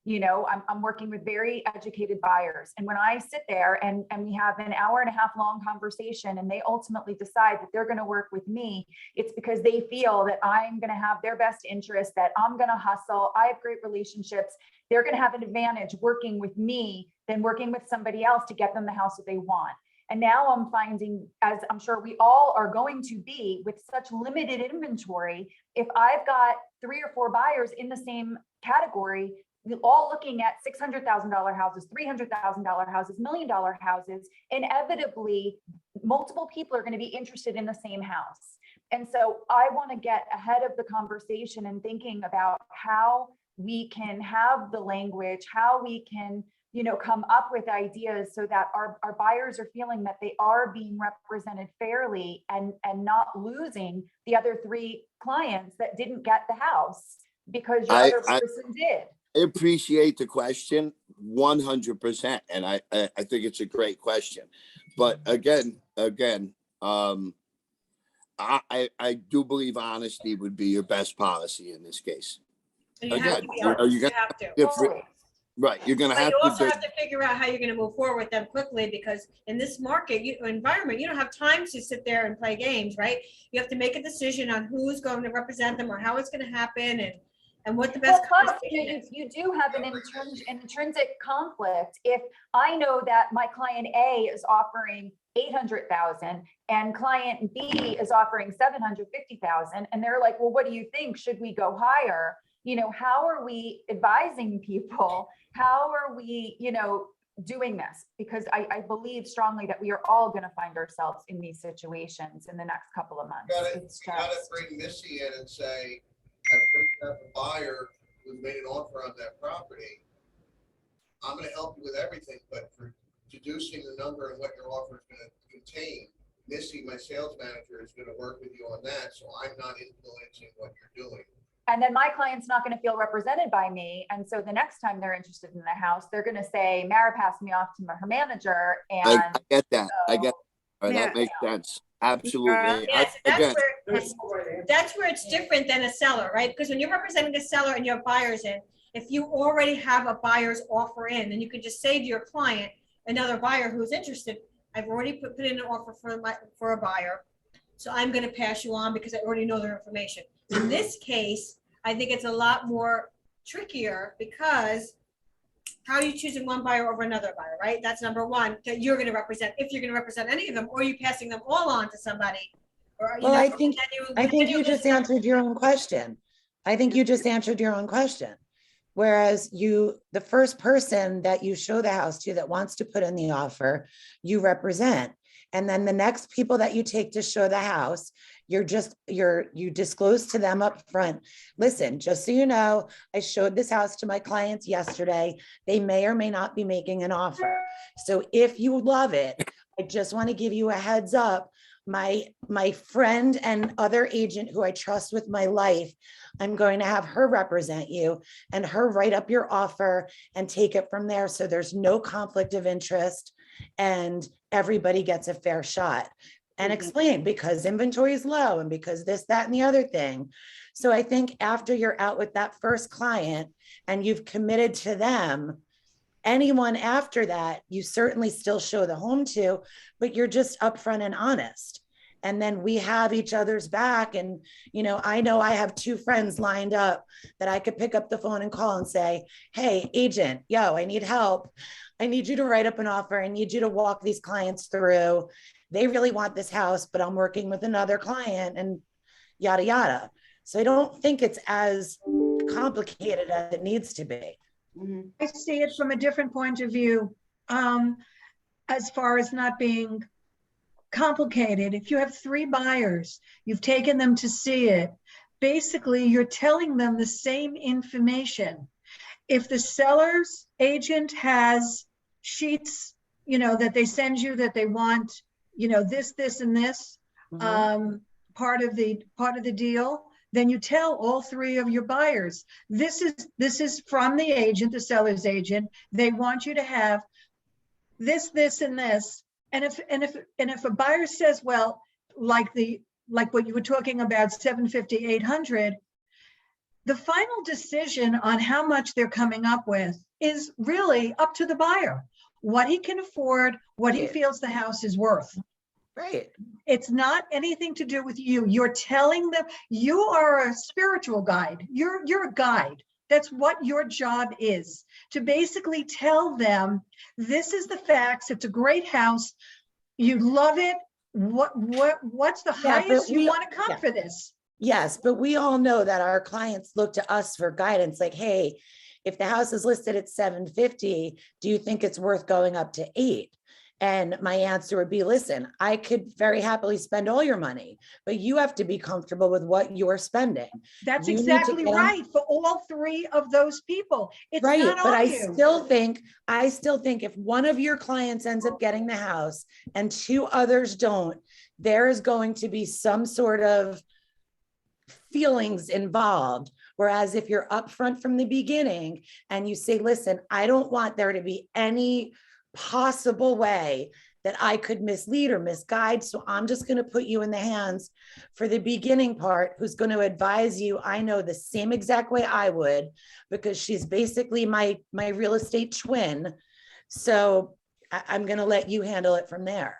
I'm working with very educated buyers. And when I sit there and we have an hour-and-a-half long conversation, and they ultimately decide that they're going to work with me, it's because they feel that I'm going to have their best interest, that I'm going to hustle. I have great relationships. They're going to have an advantage working with me than working with somebody else to get them the house that they want. And now I'm finding, as I'm sure we all are going to be, with such limited inventory, if I've got 3 or 4 buyers in the same category, we're all looking at $600,000 houses, $300,000 houses, $1 million houses, inevitably, multiple people are going to be interested in the same house. And so I want to get ahead of the conversation and thinking about how we can have the language, how we can come up with ideas so that our buyers are feeling that they are being represented fairly, and not losing the other 3 clients that didn't get the house because your other person did. I appreciate the question 100%. And I think it's a great question. But again, I do believe honesty would be your best policy in this case. And you have to Again, be are honest. you You gonna have to. Totally. Right, you're gonna But have you also to. have to figure out how you're gonna move forward with them quickly, because in this market environment, you don't have time to sit there and play games, right? You have to make a decision on who's going to represent them, or how it's gonna happen, and what the Well, best plus, conversation is. you do have an intrinsic conflict. If I know that my client A is offering 800,000 and client B is offering 750,000, and they're like, well, what do you think? Should we go higher? How are we advising people? How are we, doing this? Because I believe strongly that we are all going to find ourselves in these situations in the next couple of months. You gotta bring Missy in and say, I have a buyer who made an offer on that property. I'm gonna help you with everything, but for deducing the number and what your offer is gonna contain, Missy, my sales manager, is gonna work with you on that, so I'm not influencing what you're doing. And then my client's not going to feel represented by me. And so the next time they're interested in the house, they're going to say, Mara passed me off to her manager. And I get that. I get that. Yeah. That makes sense. Absolutely. Yes, Again, that's where it's different than a seller, right? Because when you're representing a seller and you have buyers in, if you already have a buyer's offer in, then you could just say to your client, another buyer who's interested, I've already put in an offer for a buyer, so I'm going to pass you on because I already know their information. In this case, I think it's a lot more trickier, because how are you choosing one buyer over another buyer, right? That's number one, that you're going to represent, if you're going to represent any of them, or are you passing them all on to somebody? Or, Well, I think then you just answered your own question. I think you just answered your own question. Whereas the first person that you show the house to that wants to put in the offer, you represent. And then the next people that you take to show the house, you disclose to them up front. Listen, just so you know, I showed this house to my clients yesterday. They may or may not be making an offer. So if you love it, I just want to give you a heads up. My friend and other agent who I trust with my life, I'm going to have her represent you and her write up your offer and take it from there. So there's no conflict of interest and everybody gets a fair shot. And explain because inventory is low and because this, that, and the other thing. So I think after you're out with that first client and you've committed to them, anyone after that, you certainly still show the home to, but you're just upfront and honest. And then we have each other's back. And, I know I have 2 friends lined up that I could pick up the phone and call and say, hey, agent, I need help. I need you to write up an offer. I need you to walk these clients through. They really want this house, but I'm working with another client and yada, yada. So I don't think it's as complicated as it needs to be. I see it from a different point of view, as far as not being complicated. If you have 3 buyers, you've taken them to see it, basically you're telling them the same information. If the seller's agent has sheets, that they send you that they want, this, and this, part of the deal, then you tell all 3 of your buyers, this is from the agent, the seller's agent. They want you to have this, and this. And if a buyer says, well, like what you were talking about, 750, 800, the final decision on how much they're coming up with is really up to the buyer. What he can afford, what he feels the house is worth. Right. It's not anything to do with you. You're telling them you are a spiritual guide. You're a guide. That's what your job is, to basically tell them, this is the facts. It's a great house. You love it. What's the highest you want to come for this? Yes, but we all know that our clients look to us for guidance. Like, hey, if the house is listed at 750, do you think it's worth going up to 8? And my answer would be, listen, I could very happily spend all your money, but you have to be comfortable with what you're spending. That's You need to exactly get on- right for all 3 of those people. It's Right, not but on I you. still think if one of your clients ends up getting the house and 2 others don't, there is going to be some sort of feelings involved. Whereas if you're upfront from the beginning and you say, listen, I don't want there to be any possible way that I could mislead or misguide. So I'm just going to put you in the hands for the beginning part, who's going to advise you. I know the same exact way I would, because she's basically my real estate twin. So I'm going to let you handle it from there.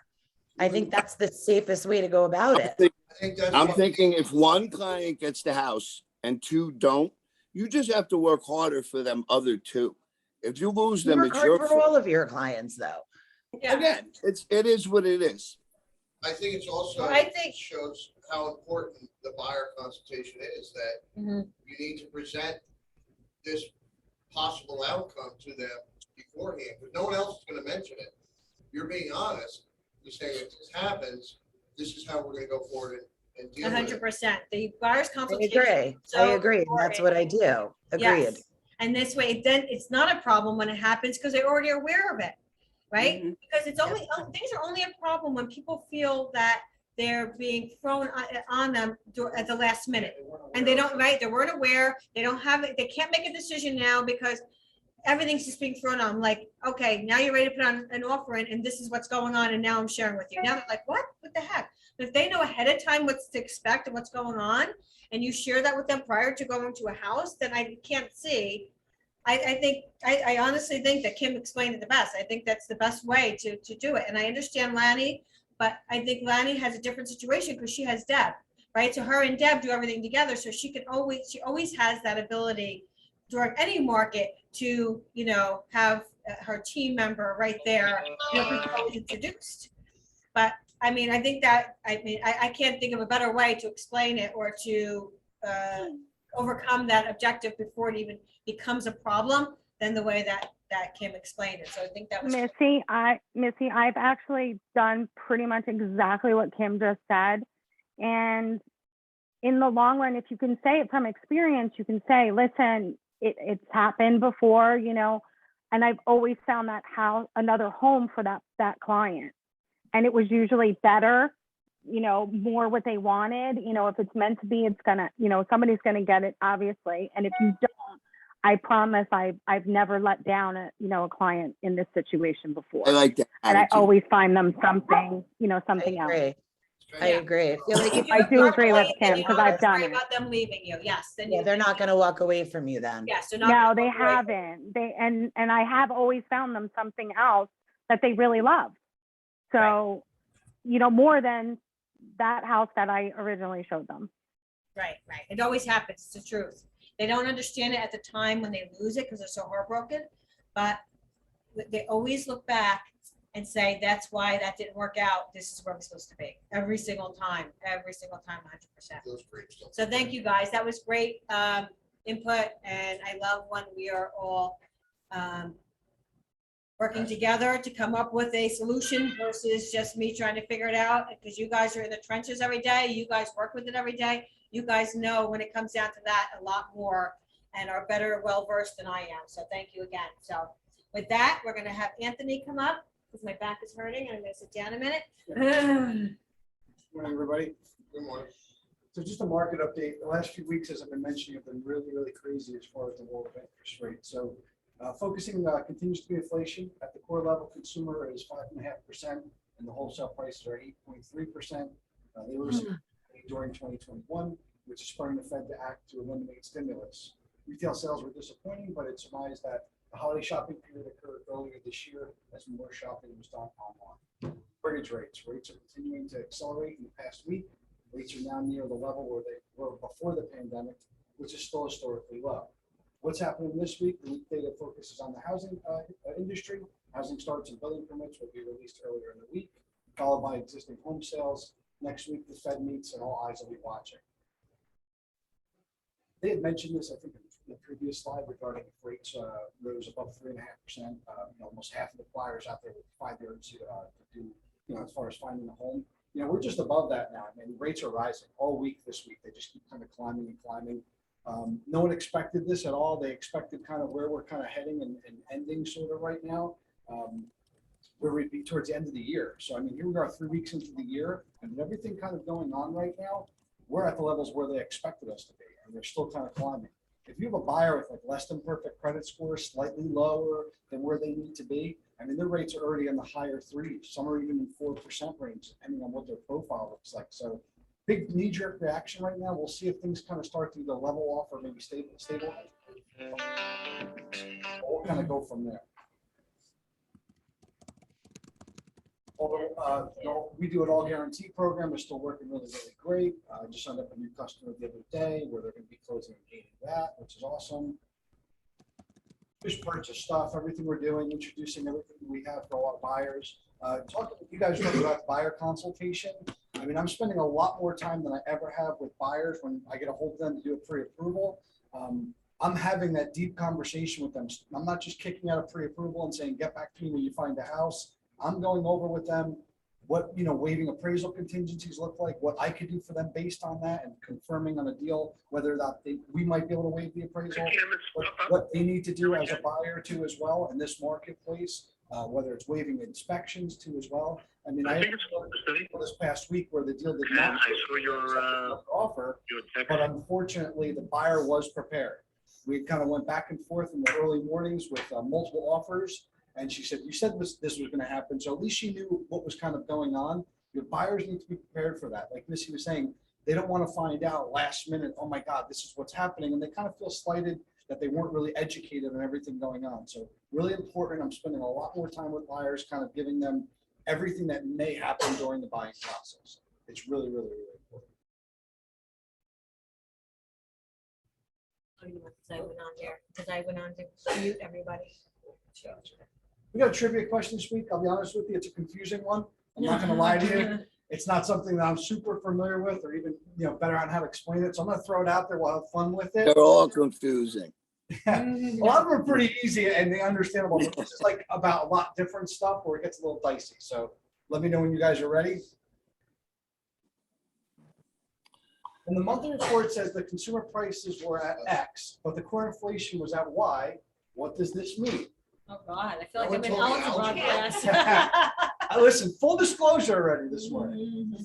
I think that's the safest way to go about it. I'm thinking if one client gets the house and 2 don't, you just have to work harder for them other 2. If you lose them, it's your for fault. all of your clients, though. Again, it is what it is. I think it's also, Well, I think- shows how important the buyer consultation is, that you need to present this possible outcome to them beforehand, because no one else is going to mention it. You're being honest. You're saying, if this happens, this is how we're going to go forward and deal with it. 100%. The buyer's I consultation. agree. so I agree. And that's what I do. Agreed. Yes. And this way, then it's not a problem when it happens because they're already aware of it, right? Because it's only things are only a problem when people feel that they're being thrown on them at the last minute, and they don't. Right? They weren't aware. They don't have it. They can't make a decision now because everything's just being thrown on. Like, okay, now you're ready to put on an offer in, and this is what's going on, and now I'm sharing with you. Now they're like, what? What the heck? But if they know ahead of time what's to expect and what's going on, and you share that with them prior to going to a house, then I can't see. I honestly think that Kim explained it the best. I think that's the best way to do it. And I understand Lanny, but I think Lanny has a different situation because she has Deb, right? So her and Deb do everything together. So she always has that ability during any market to, have her team member right there, introduced. But I mean, I think that, I can't think of a better way to explain it or to overcome that objective before it even becomes a problem than the way that Kim explained it. So I think that was. Missy, I've actually done pretty much exactly what Kim just said. And in the long run, if you can say it from experience, you can say, listen, it's happened before, you know, and I've always found that another home for that client. And it was usually better, you know, more what they wanted. You know, if it's meant to be, it's gonna, you know, somebody's gonna get it, obviously. And if you don't, I promise I've never let down a client in this situation before. I like that. And I attitude. always find them something, you know, something else. I agree. I feel like if I do agree with Kim, You because don't I've done worry it. about them leaving you. Yes. Then yeah, they're not going to walk away from you then. Yes, they're not. No, gonna they walk away. haven't. And I have always found them something else that they really love. So, you know, more than that house that I originally showed them. Right. It always happens. It's the truth. They don't understand it at the time when they lose it because they're so heartbroken, but they always look back and say, that's why that didn't work out. This is where we're supposed to be every single time, 100%. Those great stuff. So thank you guys. That was great input. And I love when we are all working together to come up with a solution versus just me trying to figure it out, because you guys are in the trenches every day. You guys work with it every day. You guys know when it comes down to that a lot more and are better, well-versed than I am. So thank you again. So with that, we're going to have Anthony come up because my back is hurting and I'm going to sit down a minute. Morning, everybody. Good morning. So just a market update. The last few weeks, as I've been mentioning, have been really, really crazy as far as the world of interest rate. So focusing continues to be inflation. At the core level, consumer is 5.5% and the wholesale prices are 8.3%. They were during 2021, which is spurring the Fed to act to eliminate stimulus. Retail sales were disappointing, but it's surmised that the holiday shopping period occurred earlier this year as more shopping was done online. Mortgage rates are continuing to accelerate in the past week. Rates are now near the level where they were before the pandemic, which is still historically low. What's happening this week? The week data focuses on the housing industry. Housing starts and building permits will be released earlier in the week, followed by existing home sales. Next week, the Fed meets and all eyes will be watching. They had mentioned this, I think, in the previous slide regarding if rates rose above 3.5%. Almost half of the buyers out there with 5 years to do, as far as finding a home. We're just above that now. I mean, rates are rising all week this week. They just keep kind of climbing and climbing. No one expected this at all. They expected kind of where we're kind of heading and ending sort of right now. Where we'd be towards the end of the year. So, I mean, here we are 3 weeks into the year and everything kind of going on right now, we're at the levels where they expected us to be, and they're still kind of climbing. If you have a buyer with like less than perfect credit score, slightly lower than where they need to be, I mean, their rates are already in the higher 3s. Some are even in 4% range, depending on what their profile looks like. So big knee-jerk reaction right now. We'll see if things kind of start to either level off or maybe stabilize. We'll kind of go from there. Although we do an all guarantee program, we're still working really, really great. I just signed up a new customer the other day where they're going to be closing and gaining that, which is awesome. Just purchase stuff, everything we're doing, introducing everything we have for all our buyers. You guys talking about buyer consultation. I mean, I'm spending a lot more time than I ever have with buyers when I get a hold of them to do a pre-approval. I'm having that deep conversation with them. I'm not just kicking out a pre-approval and saying, get back to me when you find a house. I'm going over with them what, waiving appraisal contingencies look like, what I could do for them based on that, and confirming on a deal whether or not we might be able to waive the appraisal, what they need to do as a buyer too as well in this marketplace, whether it's waiving inspections too as well. I mean, I think this past week where the deal did not offer, but unfortunately the buyer was prepared. We kind of went back and forth in the early mornings with multiple offers. And she said, you said this was going to happen. So at least she knew what was kind of going on. Your buyers need to be prepared for that. Like Missy was saying, they don't want to find out last minute, oh my God, this is what's happening. And they kind of feel slighted that they weren't really educated on everything going on. So really important. I'm spending a lot more time with buyers, kind of giving them everything that may happen during the buying process. It's really, really, really important. Because I went on to mute everybody. We got a trivia question this week. I'll be honest with you, it's a confusing one. I'm not going to lie to you. It's not something that I'm super familiar with or even, better on how to explain it. So I'm gonna throw it out there. We'll have fun with it. They're all confusing. A lot of them are pretty easy and they understandable. But this is like about a lot different stuff where it gets a little dicey. So let me know when you guys are ready. And the monthly report says the consumer prices were at X, but the core inflation was at Y. What does this mean? Oh, God, I feel like No I'm in one told me algebra algebra. class. Listen, full disclosure already this morning.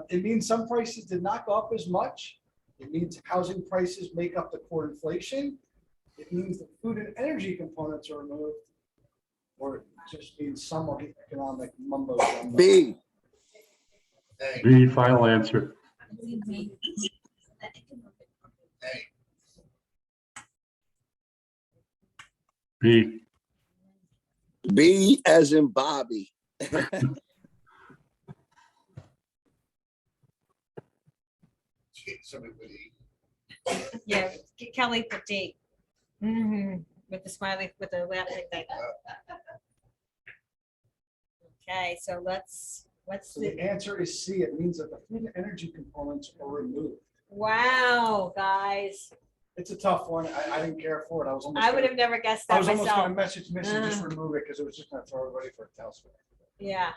It means some prices did not go up as much. It means housing prices make up the core inflation. It means the food and energy components are removed. Or it just means some of the economic mumbo jumbo. B. Hey, B, final answer. hey, B. B as in Bobby. somebody would eat. Yeah, Kelly put D. With the smiley, with the laughing thing. Okay, so what's So the the, answer is C. It means that the food and energy components are removed. wow, guys, It's a tough one. I didn't care for it. I was almost. I would gonna- have never guessed I that was almost gonna myself. message Missy, just remove it, because it was just gonna throw everybody for a tailspin. Yeah,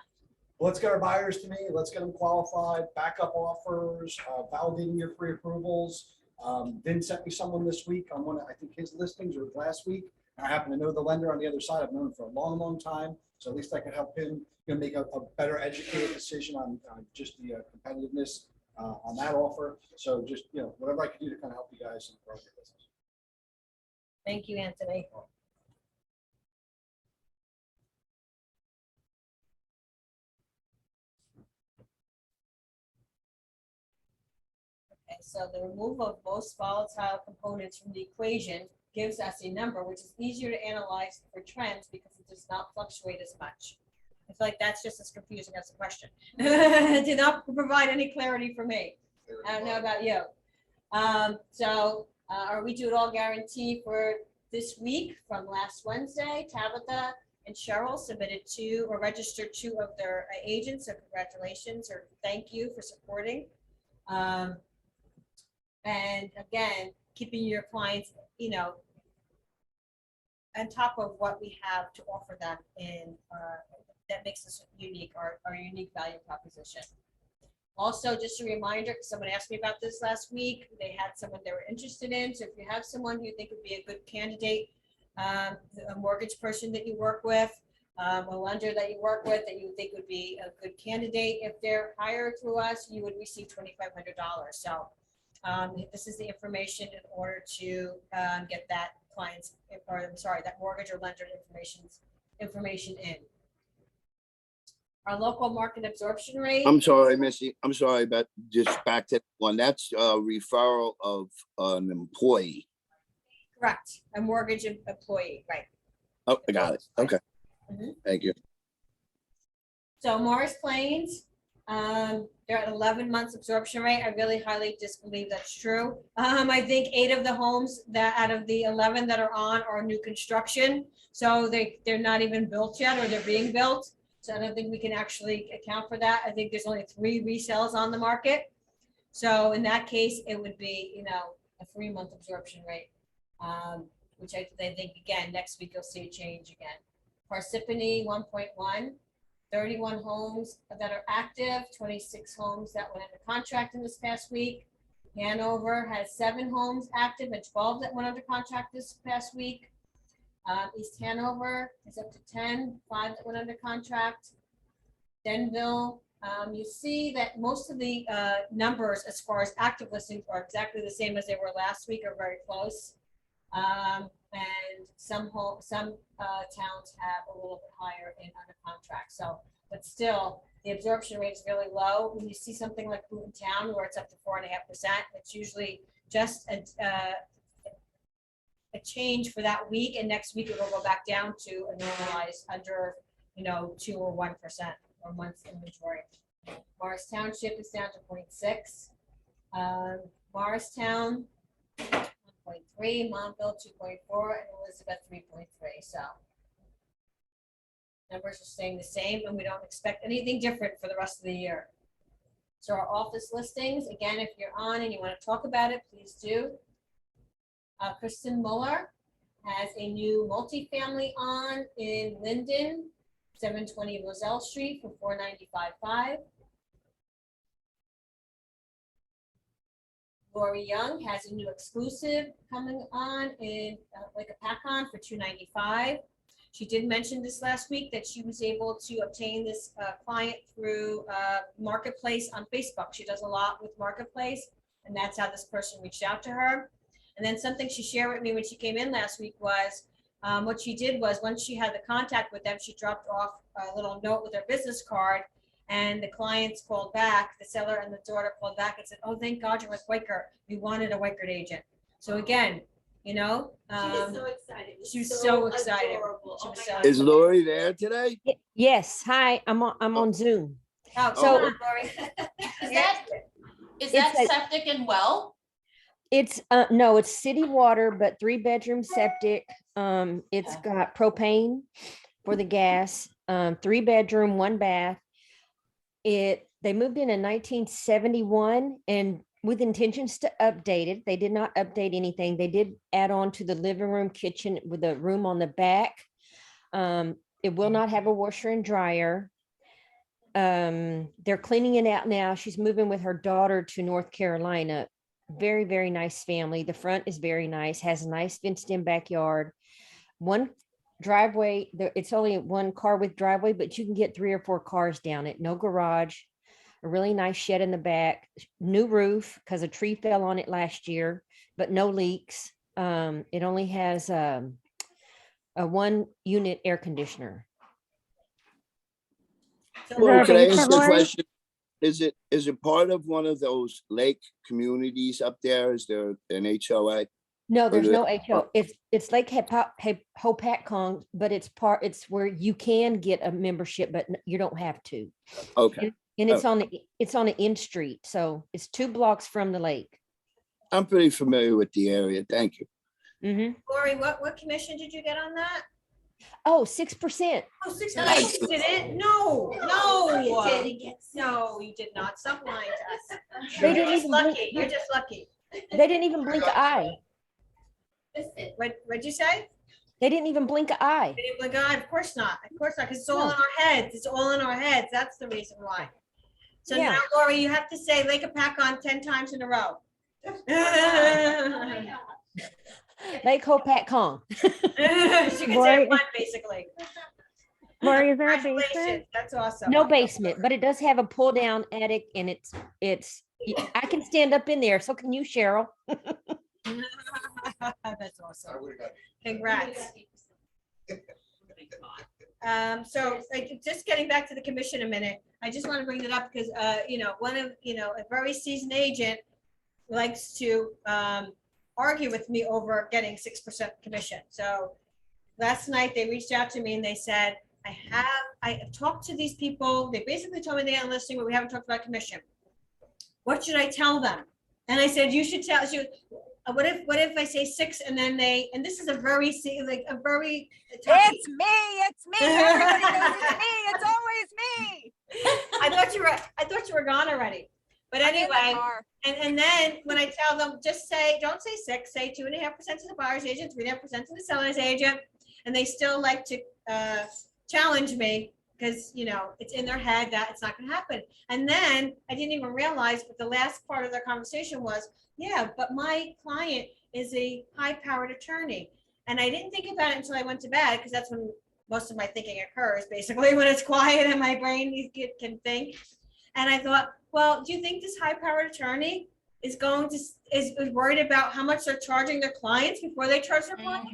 Let's get our buyers to me. Let's get them qualified, backup offers, validating your pre-approvals. Vin sent me someone this week on one of, I think his listings or last week. I happen to know the lender on the other side. I've known him for a long, long time. So at least I can help him, make a better educated decision on just the competitiveness on that offer. So just, whatever I can do to kind of help you guys in the broker business. thank you, Anthony. Okay, so the removal of most volatile components from the equation gives us a number which is easier to analyze for trends because it does not fluctuate as much. I feel like that's just as confusing as the question. It did not provide any clarity for me. I don't know about you. Are we do it all guarantee for this week from last Wednesday? Tabitha and Cheryl submitted two or registered two of their agents, so congratulations or thank you for supporting. And again, keeping your clients, on top of what we have to offer them in, that makes us unique, our unique value proposition. Also, just a reminder, because someone asked me about this last week, they had someone they were interested in. So if you have someone who you think would be a good candidate, a mortgage person that you work with, a lender that you work with that you think would be a good candidate, if they're hired through us, you would receive $2,500. So this is the information in order to get that client's, or I'm sorry, that mortgage or lender information in. Our local market absorption rate. I'm sorry, Missy. I'm sorry, but just back to one. That's a referral of an employee. Correct, a mortgage employee, right. Oh, I got it. Okay. Mhm. Thank you. So Morris Plains, they're at 11 months absorption rate. I really highly disbelieve that's true. I think 8 of the homes that out of the 11 that are on are new construction. So they're not even built yet, or they're being built. So I don't think we can actually account for that. I think there's only 3 resales on the market. So in that case, it would be, a 3-month absorption rate, which I think, again, next week you'll see a change again. Parsippany, 1.1. 31 homes that are active, 26 homes that went under contract in this past week. Hanover has 7 homes active and 12 that went under contract this past week. East Hanover is up to 10, 5 that went under contract. Denville, you see that most of the numbers as far as active listings are exactly the same as they were last week, or very close. And some towns have a little bit higher in under contract. So, but still, the absorption rate is really low. When you see something like Boonton Town where it's up to 4.5%, it's usually just a change for that week, and next week it will go back down to a normalized under, 2 or 1% or months inventory. Morris Township is down to 0.6. Morristown 1.3, Montville 2.4, and Elizabeth 3.3. So numbers are staying the same, and we don't expect anything different for the rest of the year. So our office listings, again, if you're on and you want to talk about it, please do. Kristen Muller has a new multifamily on in Linden, 720 Roselle Street for $495,500. Lori Young has a new exclusive coming on in like a pack on for $295,000. She did mention this last week that she was able to obtain this client through Marketplace on Facebook. She does a lot with Marketplace, and that's how this person reached out to her. And then something she shared with me when she came in last week was what she did was once she had the contact with them, she dropped off a little note with her business card, and the clients called back, the seller and the daughter called back and said, "Oh, thank God you're with Weichert. We wanted a Weichert agent." So again, you know, She was so excited. It was she was so excited. adorable. She was Oh my so God. Is Lori there today? Yes, hi, I'm on Zoom. Oh, So- come on, Lori. Is It's that a- septic and well? It's no, it's city water, but 3-bedroom septic. It's got propane for the gas, 3-bedroom, 1 bath. They moved in 1971 and with intentions to update it. They did not update anything. They did add on to the living room, kitchen with a room on the back. It will not have a washer and dryer. They're cleaning it out now. She's moving with her daughter to North Carolina. Very, very nice family. The front is very nice, has a nice fenced in backyard. One driveway, it's only 1 car with driveway, but you can get 3 or 4 cars down it. No garage, a really nice shed in the back, new roof because a tree fell on it last year, but no leaks. It only has a 1-unit air conditioner. So Is there a Can I ask basement, you a Lori? question? Is it part of one of those lake communities up there? Is there an HOA? No, there's do no they- HO. It's like Hopatcong, but it's where you can get a membership, but you don't have to. Okay, And it's on the end street, so it's 2 blocks from the lake. I'm pretty familiar with the area. Thank you. Mhm. Lori, what commission did you get on that? Oh, 6%. Oh, 6 Nice. did it? No, no. You didn't get No, you did not. Stop lying to us. They You're didn't just even blink- lucky. You're just lucky. They didn't even blink an eye. Listen, What'd you say? They didn't even blink an eye. They didn't blink an eye? Of course not. Of course not, because it's all in our heads. It's all in our heads. That's the reason why. So Yeah. now, Lori, you have to say Lake Hopatcong 10 times in a row. Lake Hopatcong. She can say Lori- it one, basically. Lori, is there a basement? Congratulations. That's awesome. No basement, but it does have a pull down attic and it's I can stand up in there. So can you, Cheryl? That's awesome. I would've got. Congrats. So like, just getting back to the commission a minute, I just want to bring it up because, you know, a very seasoned agent likes to argue with me over getting 6% commission. So last night they reached out to me and they said, I have talked to these people. They basically told me they aren't listening, but we haven't talked about commission. What should I tell them? And I said, you should tell, what if I say 6 and then and this is a very, It's me, everybody knows it's me, it's always me. I thought you were gone already. But I'm in the anyway, car. and then when I tell them, just say, don't say 6, say 2.5% to the buyer's agent, 3.5% to the seller's agent. And they still like to challenge me because, you know, it's in their head that it's not going to happen. And then I didn't even realize, but the last part of their conversation was, yeah, but my client is a high-powered attorney. And I didn't think about it until I went to bed because that's when most of my thinking occurs, basically, when it's quiet and my brain can think. And I thought, well, do you think this high-powered attorney is worried about how much they're charging their clients before they charge their clients?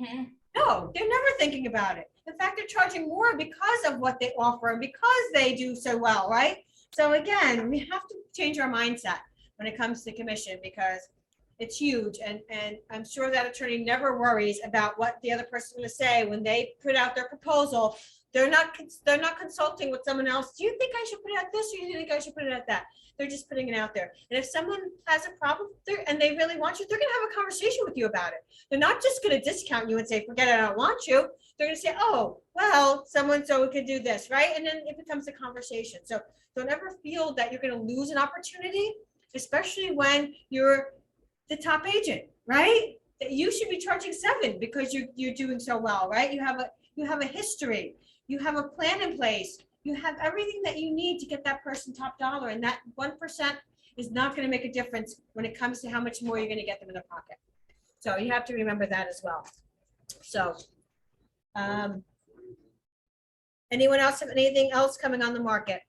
No, they're never thinking about it. In fact, they're charging more because of what they offer and because they do so well, right? So again, we have to change our mindset when it comes to commission because It's huge, and I'm sure that attorney never worries about what the other person's gonna say when they put out their proposal. They're not consulting with someone else. Do you think I should put out this, or do you think I should put it out that? They're just putting it out there. And if someone has a problem there and they really want you, they're gonna have a conversation with you about it. They're not just gonna discount you and say, forget it, I don't want you. They're gonna say, oh, well, so could do this, right? And then it becomes a conversation. So don't ever feel that you're gonna lose an opportunity, especially when you're the top agent, right? That you should be charging 7 because you're doing so well, right? You have a history, you have a plan in place, you have everything that you need to get that person top dollar, and that 1% is not going to make a difference when it comes to how much more you're going to get them in their pocket. So you have to remember that as well. So, anyone else have anything else coming on the market?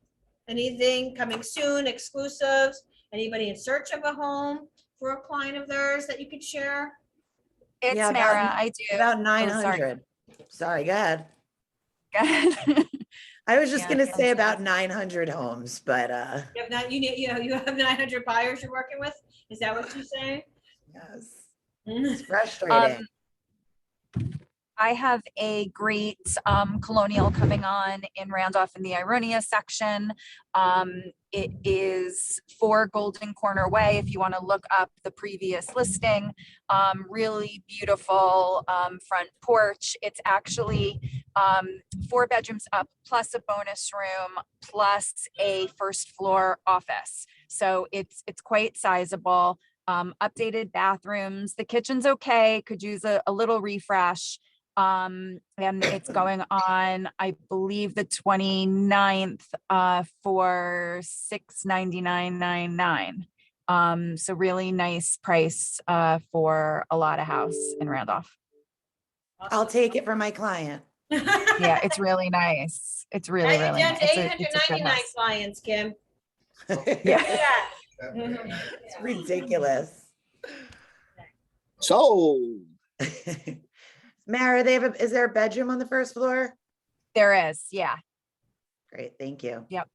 Anything coming soon, exclusives? Anybody in search of a home for a client of theirs that you could share? It's Yeah, Mara, I do. About Oh, 900. Sorry, go ahead. Go ahead. I was just Yeah, gonna I'm say about 900 homes, but You have not, you have 900 buyers you're working with? Is that what you're saying? yes, it's frustrating. I have a great colonial coming on in Randolph in the Ironia section. It is 4 Golden Corner Way. If you want to look up the previous listing, really beautiful front porch. It's actually 4 bedrooms up plus a bonus room plus a first floor office. So it's quite sizable. Updated bathrooms. The kitchen's okay. Could use a little refresh. And it's going on, I believe, the 29th for $699.99. So really nice price for a lot of house in Randolph. I'll take it for my client. Yeah, it's really nice. It's really, Now really you're nice. down to It's a good 899 house. clients, Kim. Yeah. It's ridiculous. So, Mara, is there a bedroom on the first floor? There is, yeah. Great, thank you. Yep.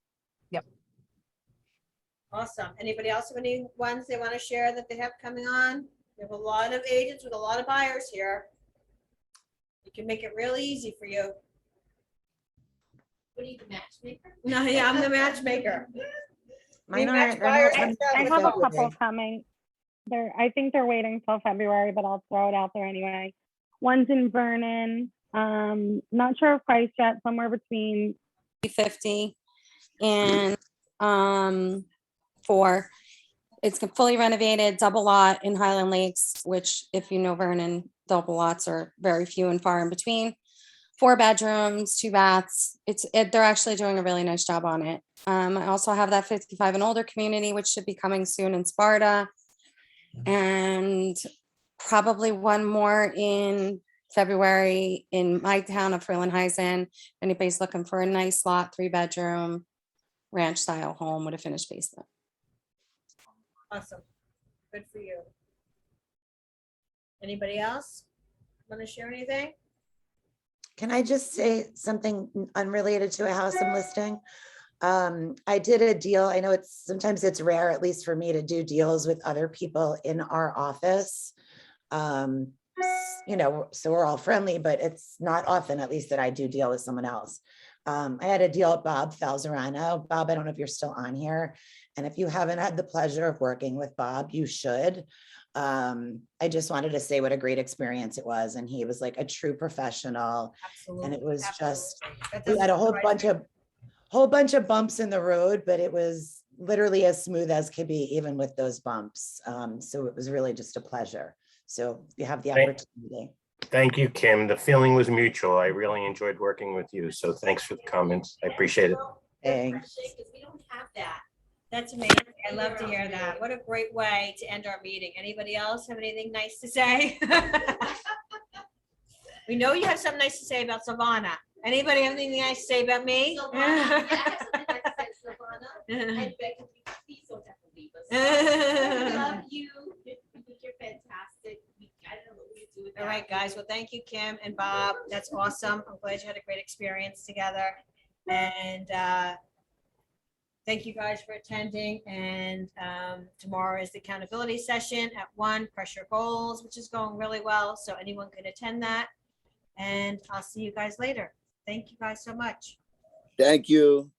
Awesome. Anybody else have any ones they want to share that they have coming on? We have a lot of agents with a lot of buyers here. You can make it really easy for you. What are you, the matchmaker? No, yeah, I'm the matchmaker. Mine match aren't. buyers they're and not- I stuff. have a February. couple coming. I think they're waiting till February, but I'll throw it out there anyway. One's in Vernon. Not sure of price yet, somewhere between 50 and 4. It's fully renovated, double lot in Highland Lakes, which if you know Vernon, double lots are very few and far in between. 4 bedrooms, 2 baths. They're actually doing a really nice job on it. I also have that 55 and older community, which should be coming soon in Sparta. And probably one more in February in my town of Freelandheisen. If anybody's looking for a nice lot, 3-bedroom ranch style home with a finished basement. Awesome. Good for you. Anybody else want to share anything? Can I just say something unrelated to a house I'm listing? I did a deal. I know sometimes it's rare, at least for me, to do deals with other people in our office. So we're all friendly, but it's not often, at least, that I do deal with someone else. I had a deal with Bob Falzerano. Bob, I don't know if you're still on here. And if you haven't had the pleasure of working with Bob, you should. I just wanted to say what a great experience it was. And he was like a true professional. Absolutely. And it was just, That we had a doesn't surprise whole bunch of bumps in the road, but it was literally as smooth as could be, even with those bumps. So it was really just a pleasure. So you have the opportunity. Thank you, Kim. The feeling was mutual. I really enjoyed working with you. So thanks for the comments. I appreciate it. Thanks. Because we don't have that. That's amazing. I love to hear that. What a great way to end our meeting. Anybody else have anything nice to say? We know you have something nice to say about Silvana. Anybody have anything nice to say about me? Silvana, yeah, I have something like to say, Silvana. And Becky, please don't have to leave us. We love you. You think you're fantastic. I don't know what we do with that. All right, guys. Well, thank you, Kim and Bob. That's awesome. I'm glad you had a great experience together. And Thank you guys for attending, and tomorrow is the accountability session at 1, Pressure Goals, which is going really well, so anyone can attend that. And I'll see you guys later. Thank you guys so much. Thank you.